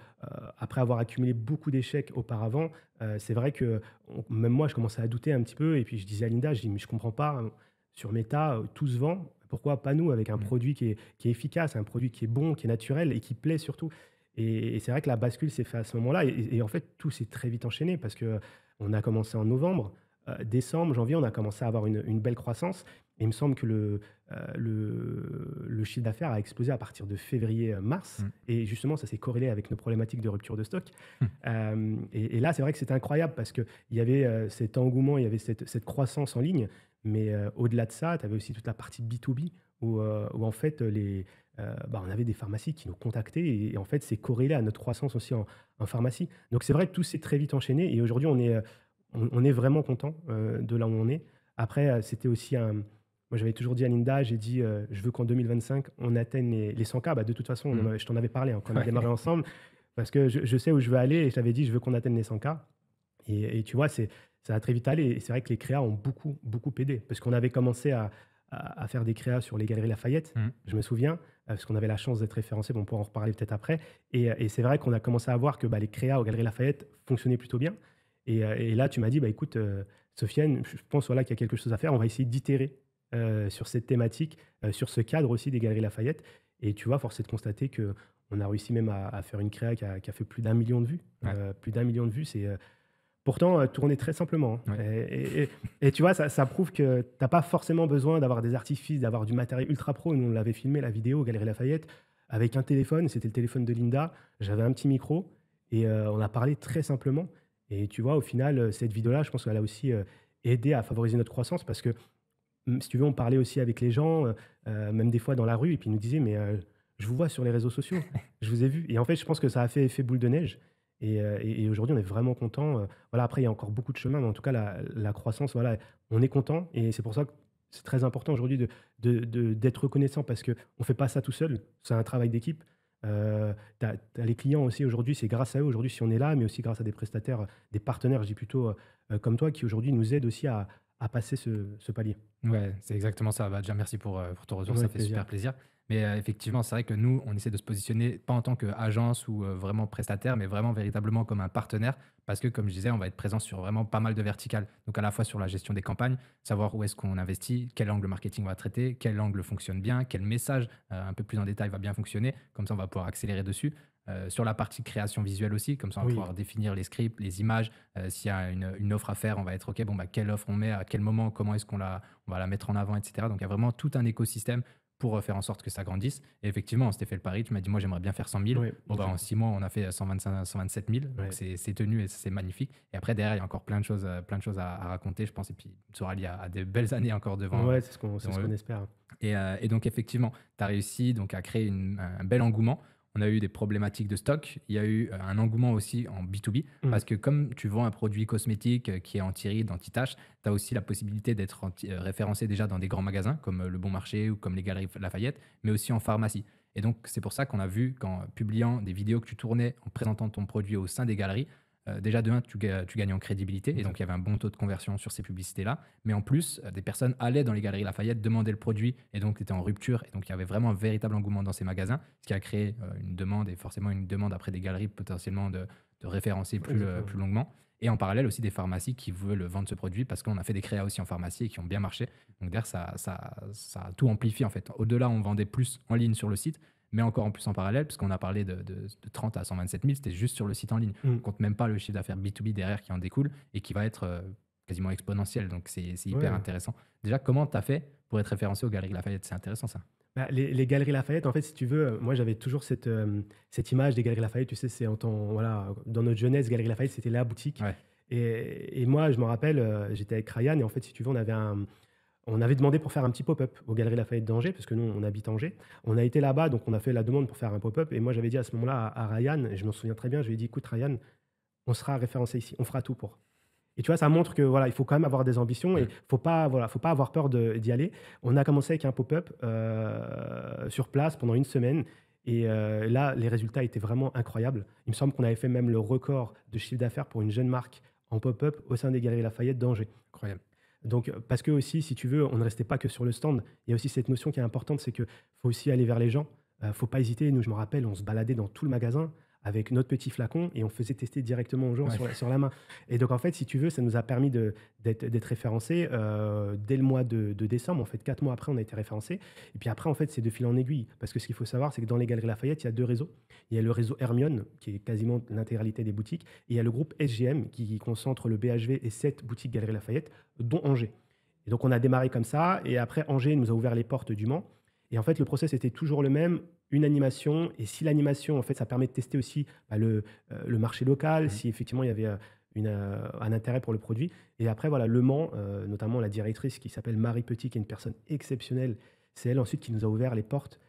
après avoir accumulé beaucoup d'échecs auparavant, c'est vrai que même moi, je commençais à douter un petit peu. Et puis je disais à Linda, je dis, mais je comprends pas, hein, sur Meta, tout se vend. Pourquoi pas nous avec un Mmh. produit qui est efficace, un produit qui est bon, qui est naturel et qui plaît surtout. Et c'est vrai que la bascule s'est faite à ce moment-là. Et en fait, tout s'est très vite enchaîné parce que on a commencé en novembre. Décembre, janvier, on a commencé à avoir une belle croissance. Et il me semble que le chiffre d'affaires a explosé à partir de février-mars. Mmh. Et justement, ça s'est corrélé avec nos problématiques de rupture de stock. Mmh. Et là, c'est vrai que c'était incroyable parce qu'il y avait cet engouement, il y avait cette croissance en ligne. Mais au-delà de ça, tu avais aussi toute la partie B2B où en fait, on avait des pharmacies qui nous contactaient. Et en fait, c'est corrélé à notre croissance aussi en pharmacie. Donc, c'est vrai que tout s'est très vite enchaîné. Et aujourd'hui, on est vraiment content de là où on est. Après, c'était aussi un. Moi, j'avais toujours dit à Linda, j'ai dit, je veux qu'en 2025, on atteigne les 100K. Bah, de toute façon, Mmh. je t'en avais parlé hein, quand on a Ouais. démarré ensemble, parce que je sais où je veux aller et je t'avais dit, je veux qu'on atteigne les 100K. Et tu vois, ça a très vite allé. Et c'est vrai que les créas ont beaucoup, beaucoup aidé. Parce qu'on avait commencé à faire des créas sur les Galeries Lafayette, Mmh. je me souviens, parce qu'on avait la chance d'être référencé. Bon, on pourra en reparler peut-être après. Et c'est vrai qu'on a commencé à voir que les créas aux Galeries Lafayette fonctionnaient plutôt bien. Et là, tu m'as dit, écoute, Sofiane, je pense voilà, qu'il y a quelque chose à faire. On va essayer d'itérer sur cette thématique, sur ce cadre aussi des Galeries Lafayette. Et tu vois, force est de constater qu'on a réussi même à faire une créa qui a fait plus d'1 million de vues. Ouais. Plus d'1 million de vues, c'est pourtant tourné très simplement, hein. Ouais. Et tu vois, ça prouve que tu n'as pas forcément besoin d'avoir des artifices, d'avoir du matériel ultra pro. Nous, on l'avait filmé, la vidéo, Galerie Lafayette, avec un téléphone. C'était le téléphone de Linda. J'avais un petit micro et on a parlé très simplement. Et tu vois, au final, cette vidéo-là, je pense qu'elle a aussi aidé à favoriser notre croissance parce que, si tu veux, on parlait aussi avec les gens, même des fois dans la rue, et puis ils nous disaient, mais je vous vois sur les réseaux sociaux, je vous ai vu. Et en fait, je pense que ça a fait effet boule de neige. Et aujourd'hui, on est vraiment content. Voilà, après, il y a encore beaucoup de chemin, mais en tout cas, la croissance, voilà, on est content. Et c'est pour ça que c'est très important aujourd'hui d'être reconnaissant parce qu'on ne fait pas ça tout seul. C'est un travail d'équipe. Tu as les clients aussi aujourd'hui, c'est grâce à eux aujourd'hui si on est là, mais aussi grâce à des prestataires, des partenaires, je dis plutôt comme toi, qui aujourd'hui nous aident aussi à passer ce palier. Ouais, c'est exactement ça. Bah, déjà, merci pour ton retour, Ouais, ça avec fait plaisir. super plaisir. Mais effectivement, c'est vrai que nous, on essaie de se positionner pas en tant qu'agence ou vraiment prestataire, mais vraiment véritablement comme un partenaire. Parce que, comme je disais, on va être présent sur vraiment pas mal de verticales. Donc, à la fois sur la gestion des campagnes, savoir où est-ce qu'on investit, quel angle marketing on va traiter, quel angle fonctionne bien, quel message un peu plus en détail va bien fonctionner. Comme ça, on va pouvoir accélérer dessus. Sur la partie création visuelle aussi, comme ça, on va Oui, pouvoir définir les scripts, les images. S'il y a une offre à faire, on va être OK, bon, quelle offre on met, à quel moment, comment est-ce on va la mettre en avant, etc. Donc, il y a vraiment tout un écosystème pour faire en sorte que ça grandisse. Et effectivement, on s'était fait le pari. Tu m'as dit, moi, j'aimerais bien faire 100 000. oui, Bon, en 6 mois, on a fait 127 000. Donc, ouais. c'est tenu et c'est magnifique. Et après, derrière, il y a encore plein de choses à raconter, je pense. Et puis, Sorali a des belles années encore Ouais, c'est devant ce eux. qu'on espère. Et donc, effectivement, tu as réussi donc, à créer un bel engouement. On a eu des problématiques de stock. Il y a eu un engouement aussi en B2B Mm. parce que comme tu vends un produit cosmétique qui est anti-rides, anti-taches, tu as aussi la possibilité d'être référencé déjà dans des grands magasins comme Le Bon Marché ou comme les Galeries Lafayette, mais aussi en pharmacie. Et donc, c'est pour ça qu'on a vu qu'en publiant des vidéos que tu tournais en présentant ton produit au sein des galeries, déjà de un, tu gagnes en crédibilité. Et donc, il y Exact. avait un bon taux de conversion sur ces publicités-là. Mais en plus, des personnes allaient dans les Galeries Lafayette demander le produit et donc tu étais en rupture. Et donc, il y avait vraiment un véritable engouement dans ces magasins, ce qui a créé une demande et forcément une demande après des galeries potentiellement de référencer Exactement. plus longuement. Et en parallèle aussi des pharmacies qui veulent vendre ce produit parce qu'on a fait des créas aussi en pharmacie et qui ont bien marché. Donc d'ailleurs, ça a tout amplifié en fait. Au-delà, on vendait plus en ligne sur le site, mais encore en plus en parallèle, parce qu'on a parlé de 30 à 127 000, c'était juste sur le site en ligne. Mm. On compte même pas le chiffre d'affaires B2B derrière qui en découle et qui va être quasiment exponentiel. Donc c'est hyper Ouais. intéressant. Déjà, comment tu as fait pour être référencé aux Galeries Lafayette? C'est intéressant ça. Les Galeries Lafayette, en fait, si tu veux, moi j'avais toujours cette image des Galeries Lafayette, tu sais, c'est voilà, dans notre jeunesse, Galeries Lafayette, c'était la boutique. Ouais. Et moi, je me rappelle, j'étais avec Ryan, et en fait, si tu veux, on avait demandé pour faire un petit pop-up aux Galeries Lafayette d'Angers, parce que nous, on habite Angers. On a été là-bas, donc on a fait la demande pour faire un pop-up, et moi, j'avais dit à ce moment-là à Ryan, et je m'en souviens très bien, je lui ai dit, écoute, Ryan, on sera référencé ici, on fera tout pour. Et tu vois, ça montre que voilà, il faut quand même avoir des ambitions et Mm. faut pas avoir peur d'y aller. On a commencé avec un pop-up sur place pendant une semaine. Et là, les résultats étaient vraiment incroyables. Il me semble qu'on avait fait même le record de chiffre d'affaires pour une jeune marque en pop-up au sein des Galeries Lafayette d'Angers. Incroyable. Donc, parce que aussi, si tu veux, on ne restait pas que sur le stand. Il y a aussi cette notion qui est importante, c'est qu'il faut aussi aller vers les gens. Faut pas hésiter. Nous, je me rappelle, on se baladait dans tout le magasin avec notre petit flacon et on faisait tester directement aux gens Ouais. sur la main. Et donc, en fait, si tu veux, ça nous a permis d'être référencés dès le mois de décembre. En fait, 4 mois après, on a été référencés. Et puis après, en fait, c'est de fil en aiguille. Parce que ce qu'il faut savoir, c'est que dans les Galeries Lafayette, il y a 2 réseaux. Il y a le réseau Hermione, qui est quasiment l'intégralité des boutiques. Et il y a le groupe SGM, qui concentre le BHV et 7 boutiques Galeries Lafayette, dont Angers. Et donc, on a démarré comme ça. Et après, Angers nous a ouvert les portes du Mans. Et en fait, le process était toujours le même, une animation. Et si l'animation, en fait, ça permet de tester aussi le marché local, Mm. si effectivement il y avait un intérêt pour le produit. Et après, voilà, Le Mans, notamment la directrice qui s'appelle Marie Petit, qui est une personne exceptionnelle, c'est elle ensuite qui nous a ouvert les portes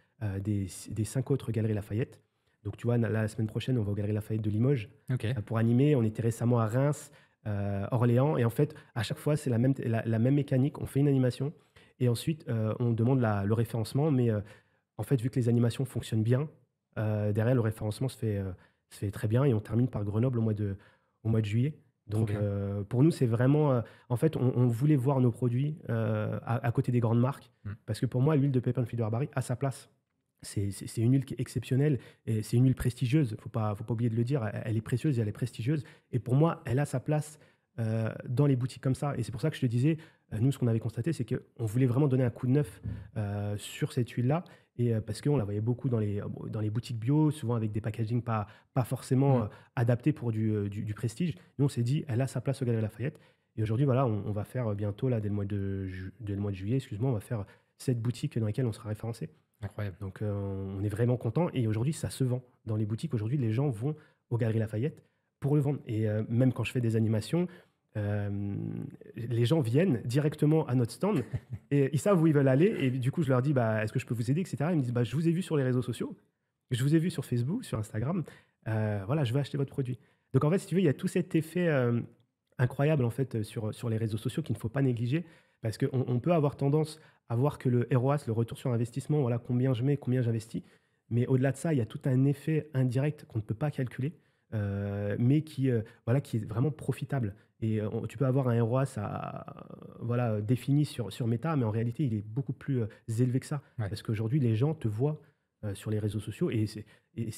des 5 autres Galeries Lafayette. Donc, tu vois, la semaine prochaine, on va aux Galeries Lafayette de Limoges Ok. pour animer. On était récemment à Reims, Orléans. Et en fait, à chaque fois, c'est la même mécanique. On fait une animation et ensuite, on demande le référencement. Mais en fait, vu que les animations fonctionnent bien, derrière, le référencement se fait très bien et on termine par Grenoble au mois de juillet. Trop Donc, bien. pour nous, c'est vraiment. En fait, on voulait voir nos produits à côté des grandes marques Mm. parce que pour moi, l'huile de pépins de Filder Barry a sa place. C'est une huile qui est exceptionnelle et c'est une huile prestigieuse. Faut pas oublier de le dire. Elle est précieuse et elle est prestigieuse. Et pour moi, elle a sa place dans les boutiques comme ça. Et c'est pour ça que je te disais, nous, ce qu'on avait constaté, c'est qu'on voulait vraiment donner un coup de neuf sur cette huile-là. Et parce qu'on la voyait beaucoup dans les boutiques bio, souvent avec des packagings pas forcément Mm. adaptés pour du prestige. Nous, on s'est dit, elle a sa place au Galeries Lafayette. Et aujourd'hui, voilà, on va faire bientôt, là, dès le mois de juillet, excuse-moi, on va faire 7 boutiques dans lesquelles on sera référencé. Incroyable. Donc, on est vraiment content. Et aujourd'hui, ça se vend. Dans les boutiques, aujourd'hui, les gens vont aux Galeries Lafayette pour le vendre. Et même quand je fais des animations, euh, les gens viennent directement à notre stand et ils savent où ils veulent aller. Et du coup, je leur dis, bah, est-ce que je peux vous aider, etc. Ils me disent, bah, je vous ai vu sur les réseaux sociaux, je vous ai vu sur Facebook, sur Instagram. Voilà, je veux acheter votre produit. Donc, en fait, si tu veux, il y a tout cet effet incroyable en fait sur les réseaux sociaux qu'il ne faut pas négliger parce qu'on on peut avoir tendance à voir que le ROAS, le retour sur investissement, voilà combien je mets, combien j'investis. Mais au-delà de ça, il y a tout un effet indirect qu'on ne peut pas calculer, mais voilà, qui est vraiment profitable. Et tu peux avoir un ROAS voilà, défini sur Meta, mais en réalité, il est beaucoup plus élevé que ça. Ouais. Parce qu'aujourd'hui, les gens te voient sur les réseaux sociaux et c'est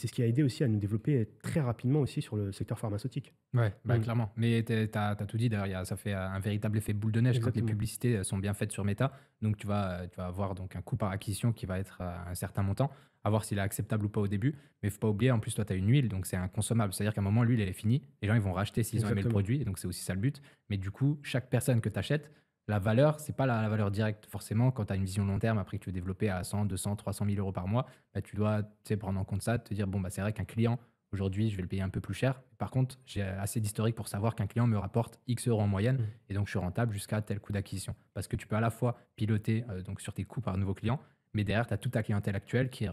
ce qui a aidé aussi à nous développer très rapidement aussi sur le secteur pharmaceutique. Ouais, bah, Mm. clairement. Mais tu as tout dit d'ailleurs, ça fait un véritable effet boule de neige quand les Exactement. publicités sont bien faites sur Meta. Donc tu vas avoir donc un coût par acquisition qui va être à un certain montant, à voir s'il est acceptable ou pas au début. Mais il faut pas oublier, en plus, toi, tu as une huile, donc c'est inconsommable. C'est-à-dire qu'à un moment, l'huile, elle est finie. Les gens, ils vont racheter s'ils ont aimé le Exactement. produit. Et donc, c'est aussi ça le but. Mais du coup, chaque personne que tu achètes, la valeur, c'est pas la valeur directe. Forcément, quand tu as une vision long terme, après que tu veux développer à 100, 200, 300 000 euros par mois, bah, tu dois tu sais, prendre en compte ça, te dire, bon, bah, c'est vrai qu'un client, aujourd'hui, je vais le payer un peu plus cher. Par contre, j'ai assez d'historique pour savoir qu'un client me rapporte X euros en moyenne Mm. et donc je suis rentable jusqu'à tel coût d'acquisition. Parce que tu peux à la fois piloter donc sur tes coûts par nouveau client, mais derrière, tu as toute ta clientèle actuelle qui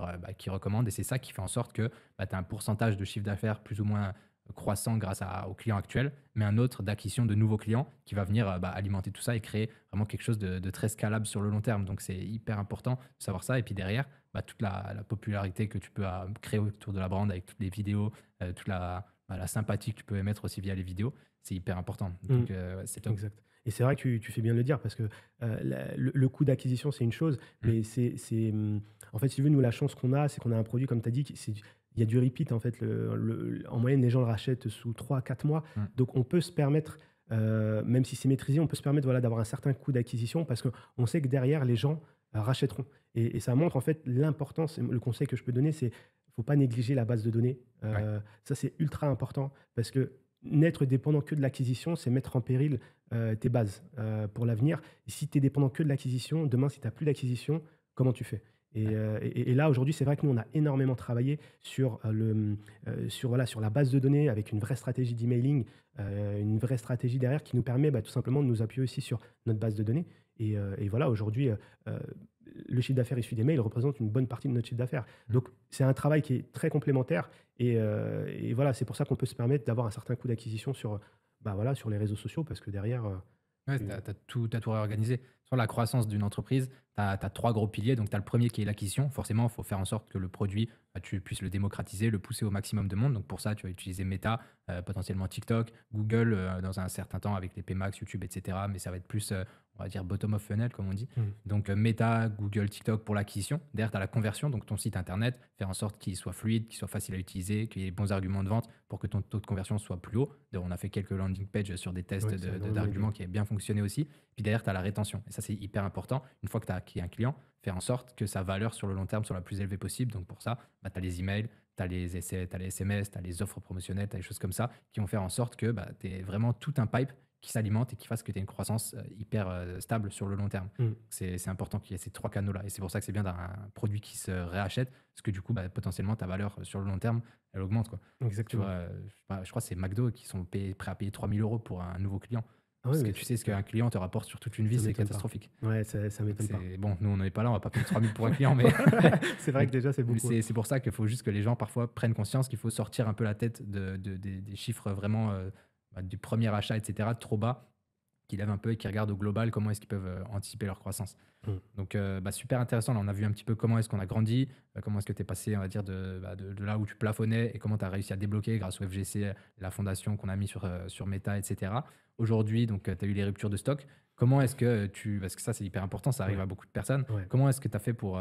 recommande et c'est ça qui fait en sorte que bah, tu as un pourcentage de chiffre d'affaires plus ou moins croissant grâce aux clients actuels, mais un autre d'acquisition de nouveaux clients qui va venir bah, alimenter tout ça et créer vraiment quelque chose de très scalable sur le long terme. Donc, c'est hyper important de savoir ça. Et puis derrière, bah, toute la popularité que tu peux créer autour de la brand avec toutes les vidéos, toute la sympathie que tu peux émettre aussi via les vidéos, c'est hyper important. Mm. Donc, c'est top. Exact. Et c'est vrai que tu fais bien de le dire parce que le coût d'acquisition, c'est une chose, Mm. mais en fait, si tu veux, nous, la chance qu'on a, c'est qu'on a un produit, comme tu as dit, il y a du repeat, en fait. En moyenne, les gens le rachètent sous 3 à 4 mois. Mm. Donc, on peut se permettre, même si c'est maîtrisé, on peut se permettre voilà, d'avoir un certain coût d'acquisition parce qu'on sait que derrière, les gens rachèteront. Et ça montre, en fait, l'importance. Et le conseil que je peux donner, c'est faut pas négliger la base de données. Ouais. Ça, c'est ultra important parce que n'être dépendant que de l'acquisition, c'est mettre en péril tes bases pour l'avenir. Et si tu es dépendant que de l'acquisition, demain, si tu n'as plus d'acquisition, comment tu fais Ouais. et là, aujourd'hui, c'est vrai que nous, on a énormément travaillé sur la base de données avec une vraie stratégie d'emailing, une vraie stratégie derrière qui nous permet tout simplement de nous appuyer aussi sur notre base de données. Et voilà, aujourd'hui, le chiffre d'affaires issu des mails représente une bonne partie de notre chiffre d'affaires. Donc, c'est un travail qui est très complémentaire. Et voilà, c'est pour ça qu'on peut se permettre d'avoir un certain coût d'acquisition sur, voilà, sur les réseaux sociaux, parce que derrière, Ouais, tu as tout réorganisé. Sur la croissance d'une entreprise, tu as 3 gros piliers. Donc, tu as le premier qui est l'acquisition. Forcément, il faut faire en sorte que le produit, tu puisses le démocratiser, le pousser au maximum de monde. Donc, pour ça, tu vas utiliser Meta, potentiellement TikTok, Google dans un certain temps avec les PMax, YouTube, etc. Mais ça va être plus, on va dire, bottom of funnel, comme on dit. Donc, Meta, Google, TikTok pour l'acquisition. Derrière, tu as la conversion, donc ton site internet, faire en sorte qu'il soit fluide, qu'il soit facile à utiliser, qu'il y ait les bons arguments de vente pour que ton taux de conversion soit plus haut. D'ailleurs, on a fait quelques landing pages sur des tests ouais, ça a énormément d'arguments aidé. qui avaient bien fonctionné aussi. Puis derrière, tu as la rétention. Et ça, c'est hyper important. Une fois que tu as acquis un client, faire en sorte que sa valeur sur le long terme soit la plus élevée possible. Donc, pour ça, tu as les emails, tu as les essais, tu as les SMS, tu as les offres promotionnelles, tu as des choses comme ça qui vont faire en sorte que tu aies vraiment tout un pipe qui s'alimente et qui fasse que tu aies une croissance hyper stable sur le long terme. Mm. C'est important qu'il y ait ces 3 canaux-là. Et c'est pour ça que c'est bien d'un produit qui se réachète, parce que du coup, potentiellement, ta valeur sur le long terme, elle augmente, quoi. Tu vois, Exactement. je crois que c'est McDo qui sont prêts à payer 3 000 € pour un nouveau client. Ah oui, Parce que mais tu sais ce qu'un client te rapporte sur toute une vie, ça c'est m'étonne pas. catastrophique. Ouais, ça Donc m'étonne pas. bon, nous, on n'en est pas là, on va pas payer 3 000 pour un client, mais, C'est vrai mais que déjà, c'est beaucoup. c'est pour ça qu'il faut juste que les gens parfois prennent conscience qu'il faut sortir un peu la tête des chiffres vraiment du premier achat, etc., trop bas, qui lèvent un peu et qui regardent au global comment est-ce qu'ils peuvent anticiper leur croissance. Mm. Donc, super intéressant. Là, on a vu un petit peu comment est-ce qu'on a grandi, comment est-ce que tu es passé, on va dire, de là où tu plafonnais et comment tu as réussi à débloquer grâce au FGC, la fondation qu'on a mis sur Meta, etc. Aujourd'hui, donc, tu as eu les ruptures de stock. Comment est-ce que parce que ça, c'est hyper important, ça arrive Ouais, à beaucoup de personnes. ouais. Comment est-ce que tu as fait pour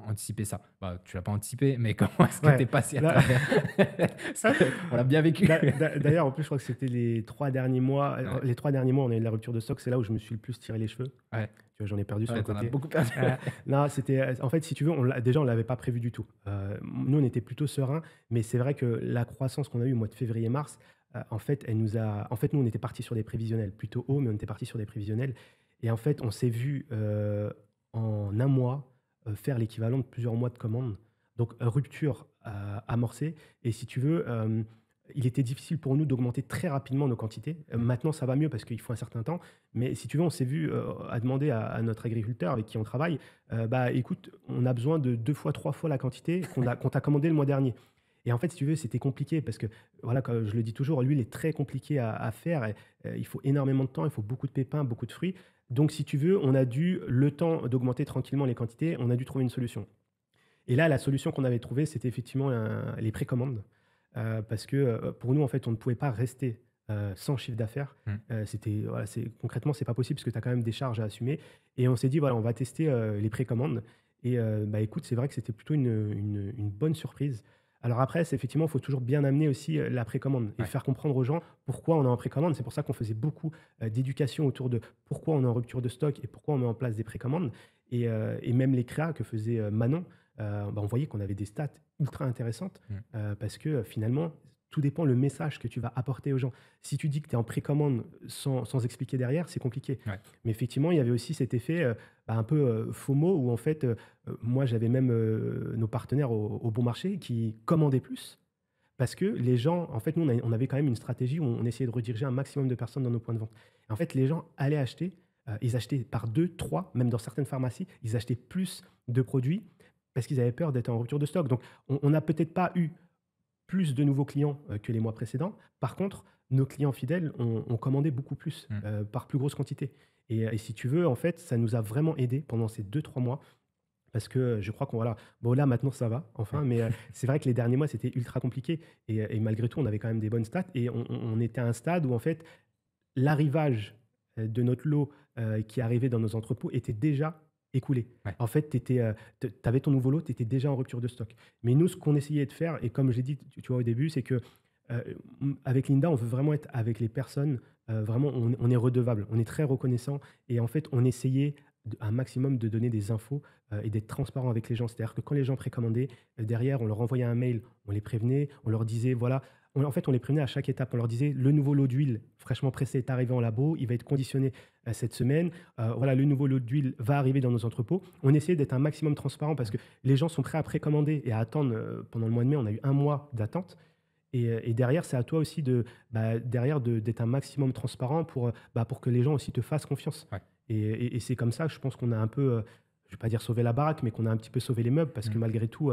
anticiper ça? Tu l'as pas anticipé, mais comment est-ce que tu Ouais. es passé à Là, travers? On l'a bien vécu. d'ailleurs, en plus, je crois que c'était les 3 derniers mois. Ouais, Les 3 derniers mois, on a eu de la rupture de stock. C'est là où je me suis le plus tiré les cheveux. ouais, Tu vois, j'en ai perdu sur le ouais, t'en as côté. beaucoup perdu. Non, c'était. En fait, si tu veux, déjà, on l'avait pas prévu du tout. Nous, on était plutôt sereins, mais c'est vrai que la croissance qu'on a eue au mois de février-mars, en fait, elle nous a. En fait, nous, on était partis sur des prévisionnels plutôt hauts, mais on était partis sur des prévisionnels. Et en fait, on s'est vu en un mois faire l'équivalent de plusieurs mois de commandes. Donc, rupture amorcée. Et si tu veux, il était difficile pour nous d'augmenter très rapidement nos quantités. Maintenant, ça va mieux parce qu'il faut un certain temps. Mais si tu veux, on s'est vu à demander à notre agriculteur avec qui on travaille, écoute, on a besoin de 2 fois, 3 fois la quantité qu'on t'a commandé le mois dernier. Et en fait, si tu veux, c'était compliqué parce que, voilà, comme je le dis toujours, l'huile est très compliquée à faire. Et, il faut énormément de temps, il faut beaucoup de pépins, beaucoup de fruits. Donc, si tu veux, on a dû, le temps d'augmenter tranquillement les quantités, on a dû trouver une solution. Et là, la solution qu'on avait trouvée, c'était effectivement les précommandes. Parce que pour nous, en fait, on ne pouvait pas rester sans chiffre d'affaires. Mm. Voilà, concrètement, c'est pas possible parce que tu as quand même des charges à assumer. Et on s'est dit, voilà, on va tester les précommandes. Et écoute, c'est vrai que c'était plutôt une bonne surprise. Alors après, effectivement, il faut toujours bien amener aussi la précommande et Ouais. faire comprendre aux gens pourquoi on est en précommande. C'est pour ça qu'on faisait beaucoup d'éducation autour de pourquoi on est en rupture de stock et pourquoi on met en place des précommandes. Et même les créas que faisait Manon, on voyait qu'on avait des stats ultra intéressantes Mm. parce que finalement, tout dépend le message que tu vas apporter aux gens. Si tu dis que tu es en précommande sans expliquer derrière, c'est compliqué. Ouais. Mais effectivement, il y avait aussi cet effet un peu FOMO où en fait, moi j'avais même nos partenaires au bon marché qui commandaient plus parce que les gens, en fait, nous on avait quand même une stratégie où on essayait de rediriger un maximum de personnes dans nos points de vente. Et en fait, les gens allaient acheter, ils achetaient par 2, 3, même dans certaines pharmacies, ils achetaient plus de produits parce qu'ils avaient peur d'être en rupture de stock. Donc, on n'a peut-être pas eu plus de nouveaux clients que les mois précédents. Par contre, nos clients fidèles ont commandé beaucoup plus, Mm. par plus grosse quantité. Et si tu veux, en fait, ça nous a vraiment aidé pendant ces 2, 3 mois. Parce que je crois qu'on voilà, bon là maintenant ça va, enfin, mais c'est vrai que les derniers mois c'était ultra compliqué. Et malgré tout, on avait quand même des bonnes stats. Et on était à un stade où en fait, l'arrivage de notre lot qui arrivait dans nos entrepôts était déjà écoulé. Ouais. En fait, tu avais ton nouveau lot, tu étais déjà en rupture de stock. Mais nous, ce qu'on essayait de faire, et comme j'ai dit, tu vois, au début, c'est que euh, avec Linda, on veut vraiment être avec les personnes, vraiment, on est redevable, on est très reconnaissant. Et en fait, on essayait un maximum de donner des infos et d'être transparent avec les gens. C'est-à-dire que quand les gens précommandaient, derrière, on leur envoyait un mail, on les prévenait, on leur disait, voilà, en fait, on les prévenait à chaque étape. On leur disait, le nouveau lot d'huile fraîchement pressé est arrivé en labo, il va être conditionné cette semaine. Voilà, le nouveau lot d'huile va arriver dans nos entrepôts. On essayait d'être un maximum transparent parce que les gens sont prêts à précommander et à attendre. Pendant le mois de mai, on a eu un mois d'attente. Et derrière, c'est à toi aussi d'être un maximum transparent pour que les gens aussi te fassent confiance. Ouais. Et c'est comme ça, je pense qu'on a un peu je vais pas dire sauver la baraque, mais qu'on a un petit peu sauvé les meubles parce que malgré tout,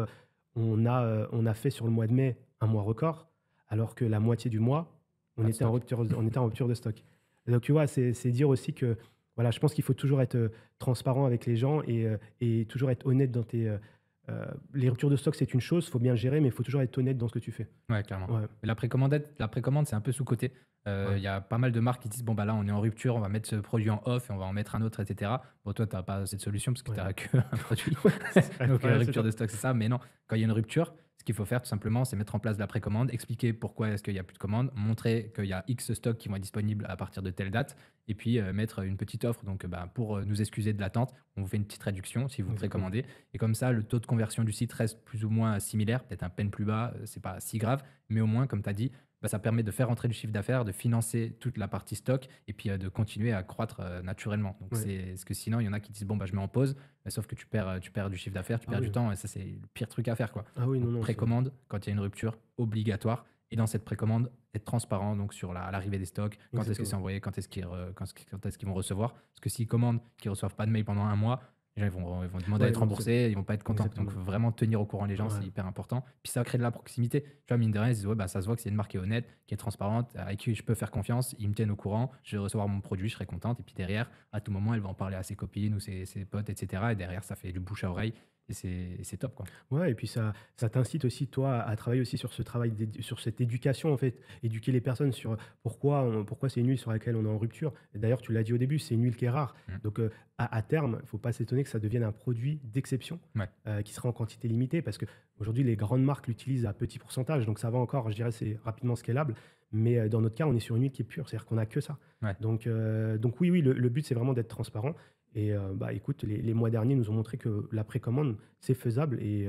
on a fait sur le mois de mai un mois record, alors que la moitié du mois, Pas de stock. on était en rupture de stock. Et donc, tu vois, c'est dire aussi que, voilà, je pense qu'il faut toujours être transparent avec les gens et toujours être honnête dans les ruptures de stock, c'est une chose, il faut bien le gérer, mais il faut toujours être honnête dans ce que tu fais. Ouais, clairement. Ouais, Mais la précommande, c'est un peu sous-coté. ouais, Il y a pas mal de marques qui disent, bon, bah là, on est en rupture, on va mettre ce produit en off et on va en mettre un autre, etc. Bon, toi, tu n'as pas cette solution parce que tu ouais. n'as qu'un produit. Ouais, Donc, ouais, c'est rupture ça. de stock, c'est ça. Mais non, quand il y a une rupture, ce qu'il faut faire, tout simplement, c'est mettre en place de la précommande, expliquer pourquoi est-ce qu'il n'y a plus de commandes, montrer qu'il y a X stocks qui vont être disponibles à partir de telle date, et puis mettre une petite offre. Donc, bah, pour nous excuser de l'attente, on vous fait une petite réduction si vous Exactement. précommandez. Et comme ça, le taux de conversion du site reste plus ou moins similaire, peut-être un peine plus bas, c'est pas si grave, mais au moins, comme tu as dit, bah, ça permet de faire entrer du chiffre d'affaires, de financer toute la partie stock et puis de continuer à croître naturellement. Donc, Ouais. c'est parce que sinon, il y en a qui disent, bon, bah, je mets en pause, mais sauf que tu perds du chiffre d'affaires, tu Ah perds du oui. temps et ça, c'est le pire truc à faire, quoi. Ah oui, Donc, non, non, c'est précommande quand il y a une rupture obligatoire. Et dans cette précommande, être transparent donc sur l'arrivée des stocks, quand est-ce que c'est exactement. envoyé, quand est-ce qu'ils vont recevoir. Parce que s'ils commandent, qu'ils ne reçoivent pas de mail pendant un mois, les gens ils vont demander à Ouais, être non, c'est remboursés, ils vont pas être contents. Donc, exactement. vraiment tenir au courant les gens, c'est Ouais. hyper important. Puis ça va créer de la proximité. Tu vois, mine de rien, ils se disent, ouais, bah, ça se voit que c'est une marque qui est honnête, qui est transparente, avec qui je peux faire confiance. Ils me tiennent au courant, je vais recevoir mon produit, je serai contente. Et puis derrière, à tout moment, elle va en parler à ses copines ou ses potes, etc. Et derrière, ça fait du bouche à oreille. Et c'est top, quoi. Ouais, et puis ça t'incite aussi, toi, à travailler aussi sur ce travail, sur cette éducation, en fait. Éduquer les personnes sur pourquoi c'est une huile sur laquelle on est en rupture. Et d'ailleurs, tu l'as dit au début, c'est une huile qui est rare. Mm. Donc, à terme, il ne faut pas s'étonner que ça devienne un produit d'exception Ouais. qui sera en quantité limitée parce qu'aujourd'hui, les grandes marques l'utilisent à petit pourcentage. Donc, ça va encore, je dirais, c'est rapidement scalable. Mais dans notre cas, on est sur une huile qui est pure, c'est-à-dire qu'on n'a que ça. Ouais. Donc oui, le but, c'est vraiment d'être transparent. Et bah, écoute, les mois derniers nous ont montré que la précommande, c'est faisable et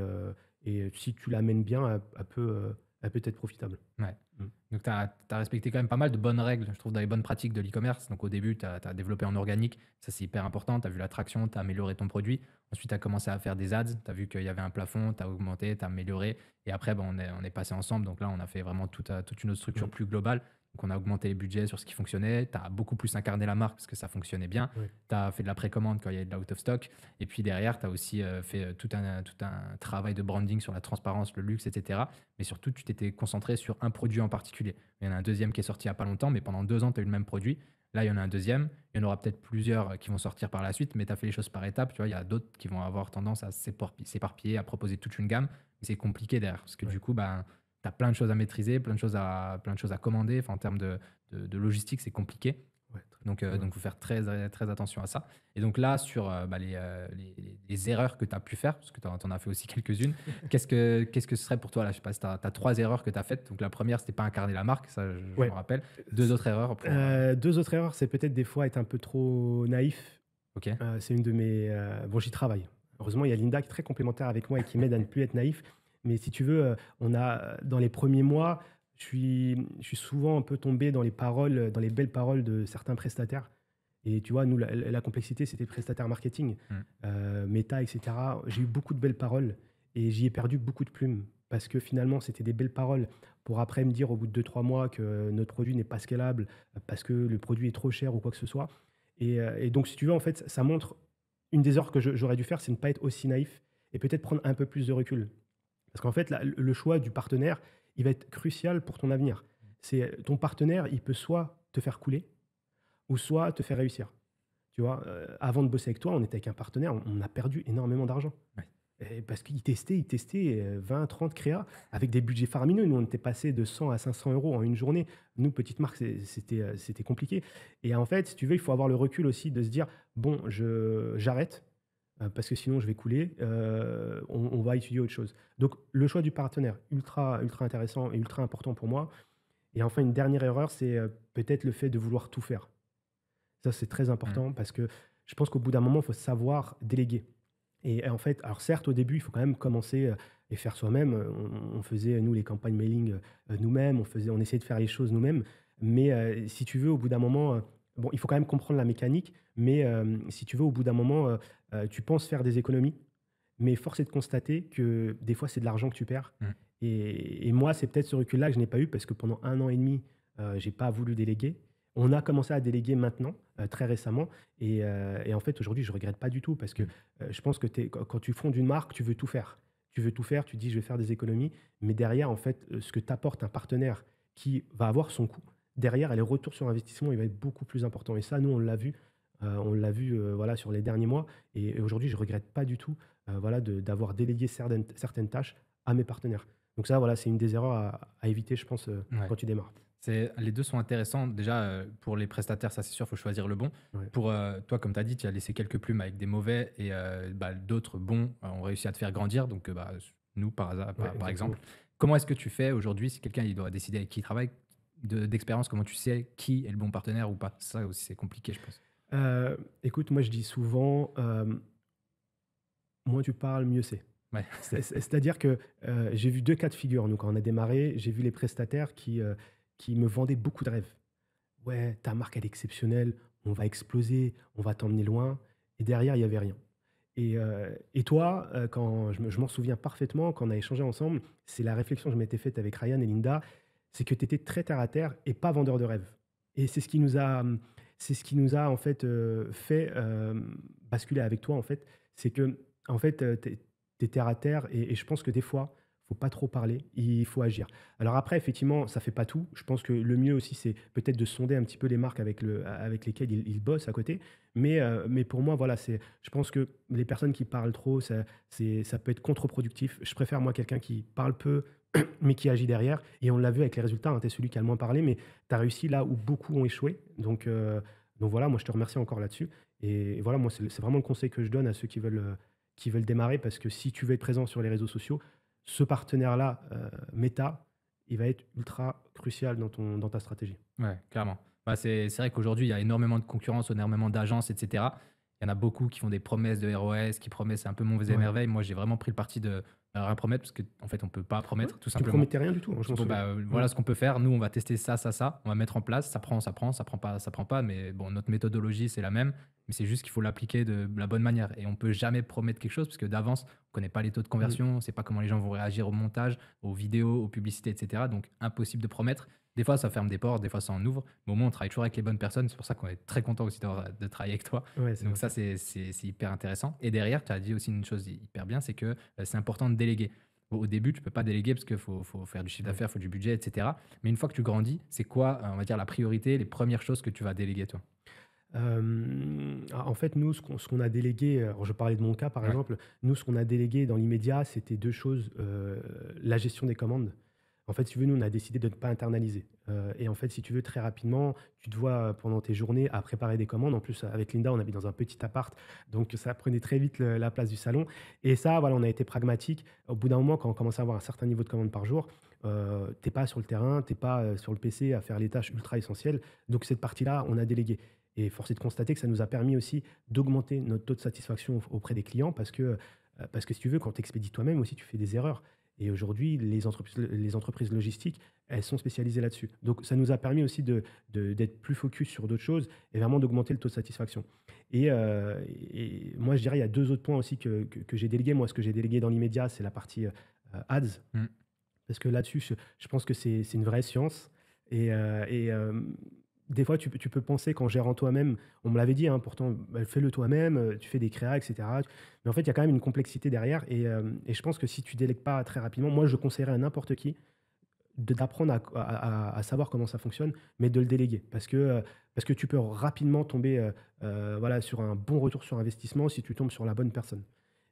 si tu l'amènes bien, elle peut être profitable. Ouais. Mm. Donc, tu as respecté quand même pas mal de bonnes règles, je trouve, dans les bonnes pratiques de l'e-commerce. Donc, au début, tu as développé en organique. Ça, c'est hyper important. Tu as vu l'attraction, tu as amélioré ton produit. Ensuite, tu as commencé à faire des ads. Tu as vu qu'il y avait un plafond, tu as augmenté, tu as amélioré. Et après, ben, on est passé ensemble. Donc là, on a fait vraiment toute une autre structure Mm. plus globale. Donc, on a augmenté les budgets sur ce qui fonctionnait. Tu as beaucoup plus incarné la marque parce que ça fonctionnait bien. Ouais. Tu as fait de la précommande quand il y avait de la out of stock. Et puis derrière, tu as aussi fait tout un travail de branding sur la transparence, le luxe, etc. Mais surtout, tu t'étais concentré sur un produit en particulier. Il y en a un deuxième qui est sorti il n'y a pas longtemps, mais pendant 2 ans, tu as eu le même produit. Là, il y en a un deuxième. Il y en aura peut-être plusieurs qui vont sortir par la suite, mais tu as fait les choses par étapes. Tu vois, il y a d'autres qui vont avoir tendance à s'éparpiller, à proposer toute une gamme. Mais c'est compliqué derrière, parce que Ouais. du coup, ben, tu as plein de choses à maîtriser, plein de choses à commander. Enfin, en termes de logistique, c'est compliqué. Ouais, Donc, ouais. faut faire très attention à ça. Et donc là, sur bah, les erreurs que tu as pu faire, parce que tu en as fait aussi quelques-unes, qu'est-ce que ce serait pour toi là? Je sais pas si tu as 3 erreurs que tu as faites. Donc la première, c'était pas incarner la marque, ça je me Ouais. rappelle. 2 autres erreurs pour. Deux autres erreurs, c'est peut-être des fois être un peu trop naïf. Ok. C'est une de mes. Bon, j'y travaille. Heureusement, il y a Linda qui est très complémentaire avec moi et qui m'aide à ne plus être naïf. Mais si tu veux, dans les premiers mois, je suis souvent un peu tombé dans les paroles, dans les belles paroles de certains prestataires. Et tu vois, nous, la complexité, c'était le prestataire marketing, Mm. Meta, etc. J'ai eu beaucoup de belles paroles et j'y ai perdu beaucoup de plumes parce que finalement, c'était des belles paroles pour après me dire au bout de 2 3 mois que notre produit n'est pas scalable parce que le produit est trop cher ou quoi que ce soit. Et donc, si tu veux, en fait, ça montre une des erreurs que j'aurais dû faire, c'est ne pas être aussi naïf et peut-être prendre un peu plus de recul. Parce qu'en fait, le choix du partenaire, il va être crucial pour ton avenir. C'est ton partenaire, il peut soit te faire couler ou soit te faire réussir. Tu vois, avant de bosser avec toi, on était avec un partenaire, on a perdu énormément d'argent. Ouais. Et parce qu'il testait 20, 30 créas avec des budgets faramineux. Nous, on était passé de 100 à 500 euros en une journée. Nous, petite marque, c'était compliqué. Et en fait, si tu veux, il faut avoir le recul aussi de se dire, bon, j'arrête parce que sinon je vais couler. On va étudier autre chose. Donc, le choix du partenaire, ultra, ultra intéressant et ultra important pour moi. Et enfin, une dernière erreur, c'est peut-être le fait de vouloir tout faire. Ça, c'est très Mm. important parce que je pense qu'au bout d'un moment, il faut savoir déléguer. Et en fait, alors certes, au début, il faut quand même commencer et faire soi-même. On faisait, nous, les campagnes mailing nous-mêmes, on essayait de faire les choses nous-mêmes. Mais si tu veux, au bout d'un moment, bon, il faut quand même comprendre la mécanique. Mais si tu veux, au bout d'un moment, tu penses faire des économies. Mais force est de constater que des fois, c'est de l'argent que tu perds. Mm. Et moi, c'est peut-être ce recul-là que je n'ai pas eu parce que pendant 1 an et demi, je n'ai pas voulu déléguer. On a commencé à déléguer maintenant, très récemment et en fait, aujourd'hui, je ne regrette pas du tout parce que, Mmh. je pense que quand tu fondes une marque, tu veux tout faire. Tu veux tout faire, tu te dis: «Je vais faire des économies», mais derrière, en fait, ce que t'apporte un partenaire qui va avoir son coût, derrière, les retours sur investissement, il va être beaucoup plus important et ça, nous, on l'a vu, voilà, sur les derniers mois et aujourd'hui, je regrette pas du tout, voilà, d'avoir délégué certaines tâches à mes partenaires. Donc ça, voilà, c'est une des erreurs à éviter, je pense, Ouais. quand tu démarres. Les 2 sont intéressants. Déjà, pour les prestataires, ça, c'est sûr, il faut choisir le bon. Ouais. Pour, toi, comme tu as dit, tu as laissé quelques plumes avec des mauvais et bah, d'autres bons, ont réussi à te faire grandir. Donc, bah, nous, par hasard Ouais, par exemple. exactement. Comment est-ce que tu fais aujourd'hui si quelqu'un, il doit décider avec qui il travaille, d'expérience, comment tu sais qui est le bon partenaire ou pas? Ça aussi, c'est compliqué, je pense. Écoute, moi, je dis souvent, moins tu parles, mieux c'est. Ouais. C'est-à-dire que, j'ai vu 2 cas de figure, nous, quand on a démarré. J'ai vu les prestataires qui me vendaient beaucoup de rêves. «Ouais, ta marque, elle est exceptionnelle, on va exploser, on va t'emmener loin» et derrière, il y avait rien et toi, quand je m'en souviens parfaitement, quand on a échangé ensemble, c'est la réflexion que je m'étais faite avec Ryan et Linda, c'est que tu étais très terre à terre et pas vendeur de rêve et c'est ce qui nous a en fait, basculer avec toi, en fait. C'est que en fait, tu es terre à terre et je pense que des fois, faut pas trop parler, il faut agir. Alors après, effectivement, ça fait pas tout. Je pense que le mieux aussi, c'est peut-être de sonder un petit peu les marques avec lesquelles ils bossent à côté. Mais pour moi, voilà, je pense que les personnes qui parlent trop, ça peut être contre-productif. Je préfère, moi, quelqu'un qui parle peu, mais qui agit derrière. Et on l'a vu avec les résultats, hein, tu es celui qui a le moins parlé, mais tu as réussi là où beaucoup ont échoué. Donc voilà, moi, je te remercie encore là-dessus. Et voilà, moi, c'est vraiment le conseil que je donne à ceux qui veulent démarrer, parce que si tu veux être présent sur les réseaux sociaux, ce partenaire-là, Meta, il va être ultra crucial dans ta stratégie. Ouais, clairement. Bah, c'est vrai qu'aujourd'hui, il y a énormément de concurrence, énormément d'agences, et cetera. Il y en a beaucoup qui font des promesses de ROS, qui promettent un peu mon et Ouais. merveille. Moi, j'ai vraiment pris le parti de rien promettre parce qu'en en fait, on peut pas Ouais, promettre, tout tu simplement. promettais rien du tout, hein, je m'en Bon, souviens. bah, Mmh. voilà ce qu'on peut faire. Nous, on va tester ça, ça, ça. On va mettre en place. Ça prend, ça prend, ça prend pas. Mais bon, notre méthodologie, c'est la même. Mais c'est juste qu'il faut l'appliquer de la bonne manière. Et on peut jamais promettre quelque chose parce que d'avance, on connaît pas les taux de Mmh. conversion, on sait pas comment les gens vont réagir au montage, aux vidéos, aux publicités, etc. Donc, impossible de promettre. Des fois, ça ferme des portes, des fois, ça en ouvre. Mais au moins, on travaille toujours avec les bonnes personnes. C'est pour ça qu'on est très content aussi de travailler avec toi. Ouais, c'est Donc, gentil. ça, c'est hyper intéressant. Et derrière, tu as dit aussi une chose hyper bien, c'est que c'est important de déléguer. Au début, tu peux pas déléguer parce qu'il faut faire du chiffre Ouais. d'affaires, il faut du budget, et cetera. Mais une fois que tu grandis, c'est quoi, on va dire, la priorité, les premières choses que tu vas déléguer, toi? En fait, nous, ce qu'on a délégué, alors je parlais de mon cas, par Ouais. exemple. Nous, ce qu'on a délégué dans l'immédiat, c'était 2 choses, la gestion des commandes. En fait, si tu veux, nous, on a décidé de ne pas internaliser, et en fait, si tu veux, très rapidement, tu te vois, pendant tes journées, à préparer des commandes. En plus, avec Linda, on habite dans un petit appart, donc ça prenait très vite la place du salon et ça, voilà, on a été pragmatique. Au bout d'un moment, quand on commençait à avoir un certain niveau de commandes par jour, tu pas sur le terrain, tu pas, sur le PC à faire les tâches ultra essentielles, donc cette partie-là, on a délégué et force est de constater que ça nous a permis aussi d'augmenter notre taux de satisfaction auprès des clients parce que si tu veux, quand tu expédies toi-même aussi, tu fais des erreurs et aujourd'hui, les entreprises logistiques, elles sont spécialisées là-dessus. Donc ça nous a permis aussi d'être plus focus sur d'autres choses et vraiment d'augmenter le taux de satisfaction et moi, je dirais, il y a 2 autres points aussi que j'ai délégués. Moi, ce que j'ai délégué dans l'immédiat, c'est la partie, ads. Mmh. Parce que là-dessus, je pense que c'est une vraie science et des fois, tu peux penser qu'en gérant toi-même, on me l'avait dit, hein, pourtant, bah, fais-le toi-même, tu fais des créas et cetera. Mais en fait, il y a quand même une complexité derrière et je pense que si tu délègues pas très rapidement, moi, je conseillerais à n'importe qui d'apprendre à savoir comment ça fonctionne, mais de le déléguer. Parce que tu peux rapidement tomber, voilà, sur un bon retour sur investissement si tu tombes sur la bonne personne.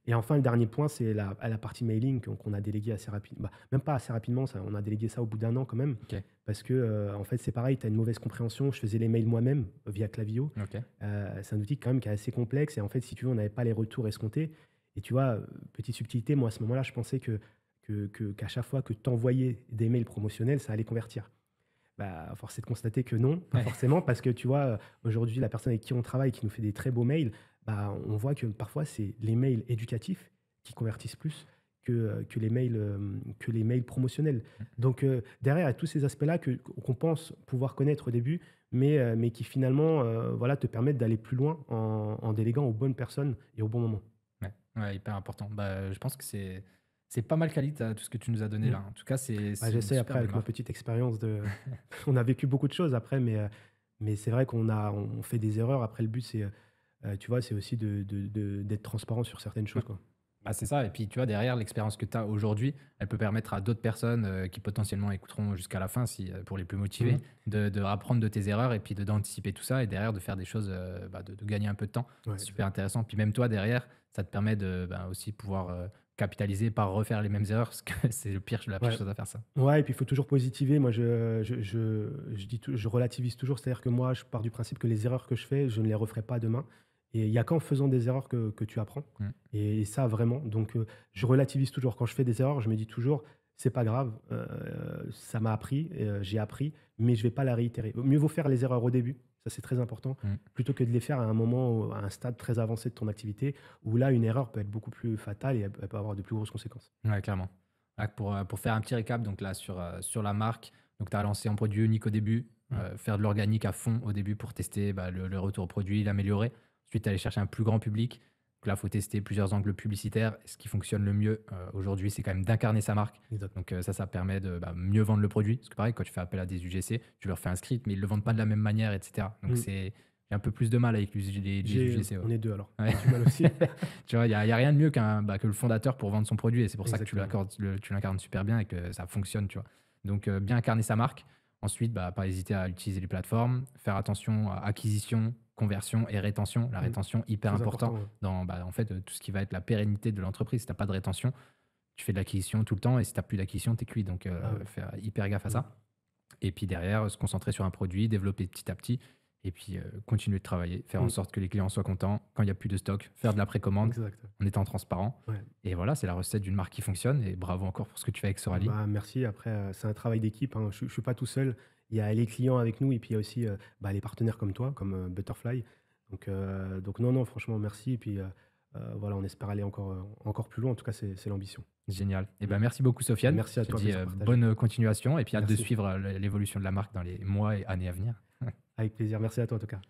Et enfin, le dernier point, c'est la partie mailing qu'on a déléguée assez rapidement. Bah, même pas assez rapidement, ça, on a délégué ça au bout d'un an quand même. OK. Parce que, en fait, c'est pareil, tu as une mauvaise compréhension. Je faisais les mails moi-même via Klaviyo. OK. C'est un outil quand même qui est assez complexe. Et en fait, si tu veux, on n'avait pas les retours escomptés. Et tu vois, petite subtilité, moi, à ce moment-là, je pensais qu'à chaque fois que tu envoyais des mails promotionnels, ça allait convertir. Bah, force est de constater que non, pas Ouais. forcément, parce que tu vois, aujourd'hui, la personne avec qui on travaille, qui nous fait des très beaux mails, bah, on voit que parfois, c'est les mails éducatifs qui convertissent plus que les mails promotionnels. Mmh. Donc, derrière, il y a tous ces aspects-là qu'on pense pouvoir connaître au début, mais qui finalement, voilà, te permettent d'aller plus loin en déléguant aux bonnes personnes et au bon moment. Ouais. Ouais, hyper important. Bah, je pense que c'est pas mal quali, tout ce que tu nous as donné Mm. là. En tout cas, Bah, c'est une j'essaie super après belle avec ma marque. petite expérience de. On a vécu beaucoup de choses après, mais Mais c'est vrai on fait des erreurs. Après, le but, tu vois, c'est aussi d'être transparent sur certaines choses, quoi. Bah, c'est ça et puis tu vois derrière l'expérience que tu as aujourd'hui, elle peut permettre à d'autres personnes, qui potentiellement écouteront jusqu'à la fin si, pour les plus motivés, Mmh. de apprendre de tes erreurs et puis d'anticiper tout ça et derrière de faire des choses, bah, de gagner un peu de temps. Ouais, C'est super exact. intéressant. Puis même toi derrière, ça te permet de, ben, aussi pouvoir, capitaliser, pas refaire les mêmes erreurs parce que c'est la pire Ouais. chose à faire ça. Ouais, et puis il faut toujours positiver. Moi, je relativise toujours. C'est-à-dire que moi, je pars du principe que les erreurs que je fais, je ne les referai pas demain. Et il y a qu'en faisant des erreurs que tu apprends. Mmh. Et ça, vraiment. Donc, je relativise toujours. Quand je fais des erreurs, je me dis toujours, c'est pas grave, ça m'a appris, j'ai appris, mais je vais pas la réitérer. Mieux vaut faire les erreurs au début, ça c'est très important, Mmh. plutôt que de les faire à un moment, à un stade très avancé de ton activité, où là, une erreur peut être beaucoup plus fatale et elle peut avoir de plus grosses conséquences. Ouais, clairement. Ah, pour faire un petit récap, donc là, sur la marque, donc tu as lancé un produit unique au début, Mmh. faire de l'organique à fond au début pour tester bah, le retour produit, l'améliorer. Ensuite, aller chercher un plus grand public. Donc là, il faut tester plusieurs angles publicitaires. Ce qui fonctionne le mieux aujourd'hui, c'est quand même d'incarner sa marque. Exact. Donc ça permet de bah, mieux vendre le produit. Parce que pareil, quand tu fais appel à des UGC, tu leur fais un script, mais ils ne le vendent pas de la même manière, etc. Donc Mmh. j'ai un peu plus de mal avec les UGC. Ouais. On est 2 alors. Ouais. J'ai du mal aussi. Tu vois, il y a rien de mieux que le fondateur pour vendre son produit et c'est pour ça que Exactement. tu l'incarnes super bien et que ça fonctionne, tu vois? Donc, bien incarner sa marque. Ensuite, bah, pas hésiter à utiliser les plateformes, faire attention à acquisition, conversion et rétention. La Mmh. rétention, hyper Très important important, ouais. dans, bah, en fait, tout ce qui va être la pérennité de l'entreprise. Si tu as pas de rétention, tu fais de l'acquisition tout le temps et si tu as plus d'acquisition, tu es cuit. Donc, Ah ouais. faire hyper gaffe à Mmh. ça. Et puis derrière, se concentrer sur un produit, développer petit à petit et puis, continuer de travailler, faire en Mmh. sorte que les clients soient contents. Quand il y a plus de stock, faire de la précommande Exact. en étant transparent Ouais. et voilà, c'est la recette d'une marque qui fonctionne et bravo encore pour ce que tu fais avec Sorali. Bah, merci. Après, c'est un travail d'équipe, hein. Je suis pas tout seul. Il y a les clients avec nous et puis il y a aussi, bah, les partenaires comme toi, comme, Butterfly. Donc non, non, franchement, merci et puis, voilà, on espère aller encore plus loin. En tout cas, c'est l'ambition. Génial et Mmh. ben, merci beaucoup Sofiane. Merci à Je te toi, dis, plaisir partagé. bonne, continuation et puis hâte de Merci. suivre, l'évolution de la marque dans les mois et années à venir. Avec plaisir. Merci à toi, en tout cas.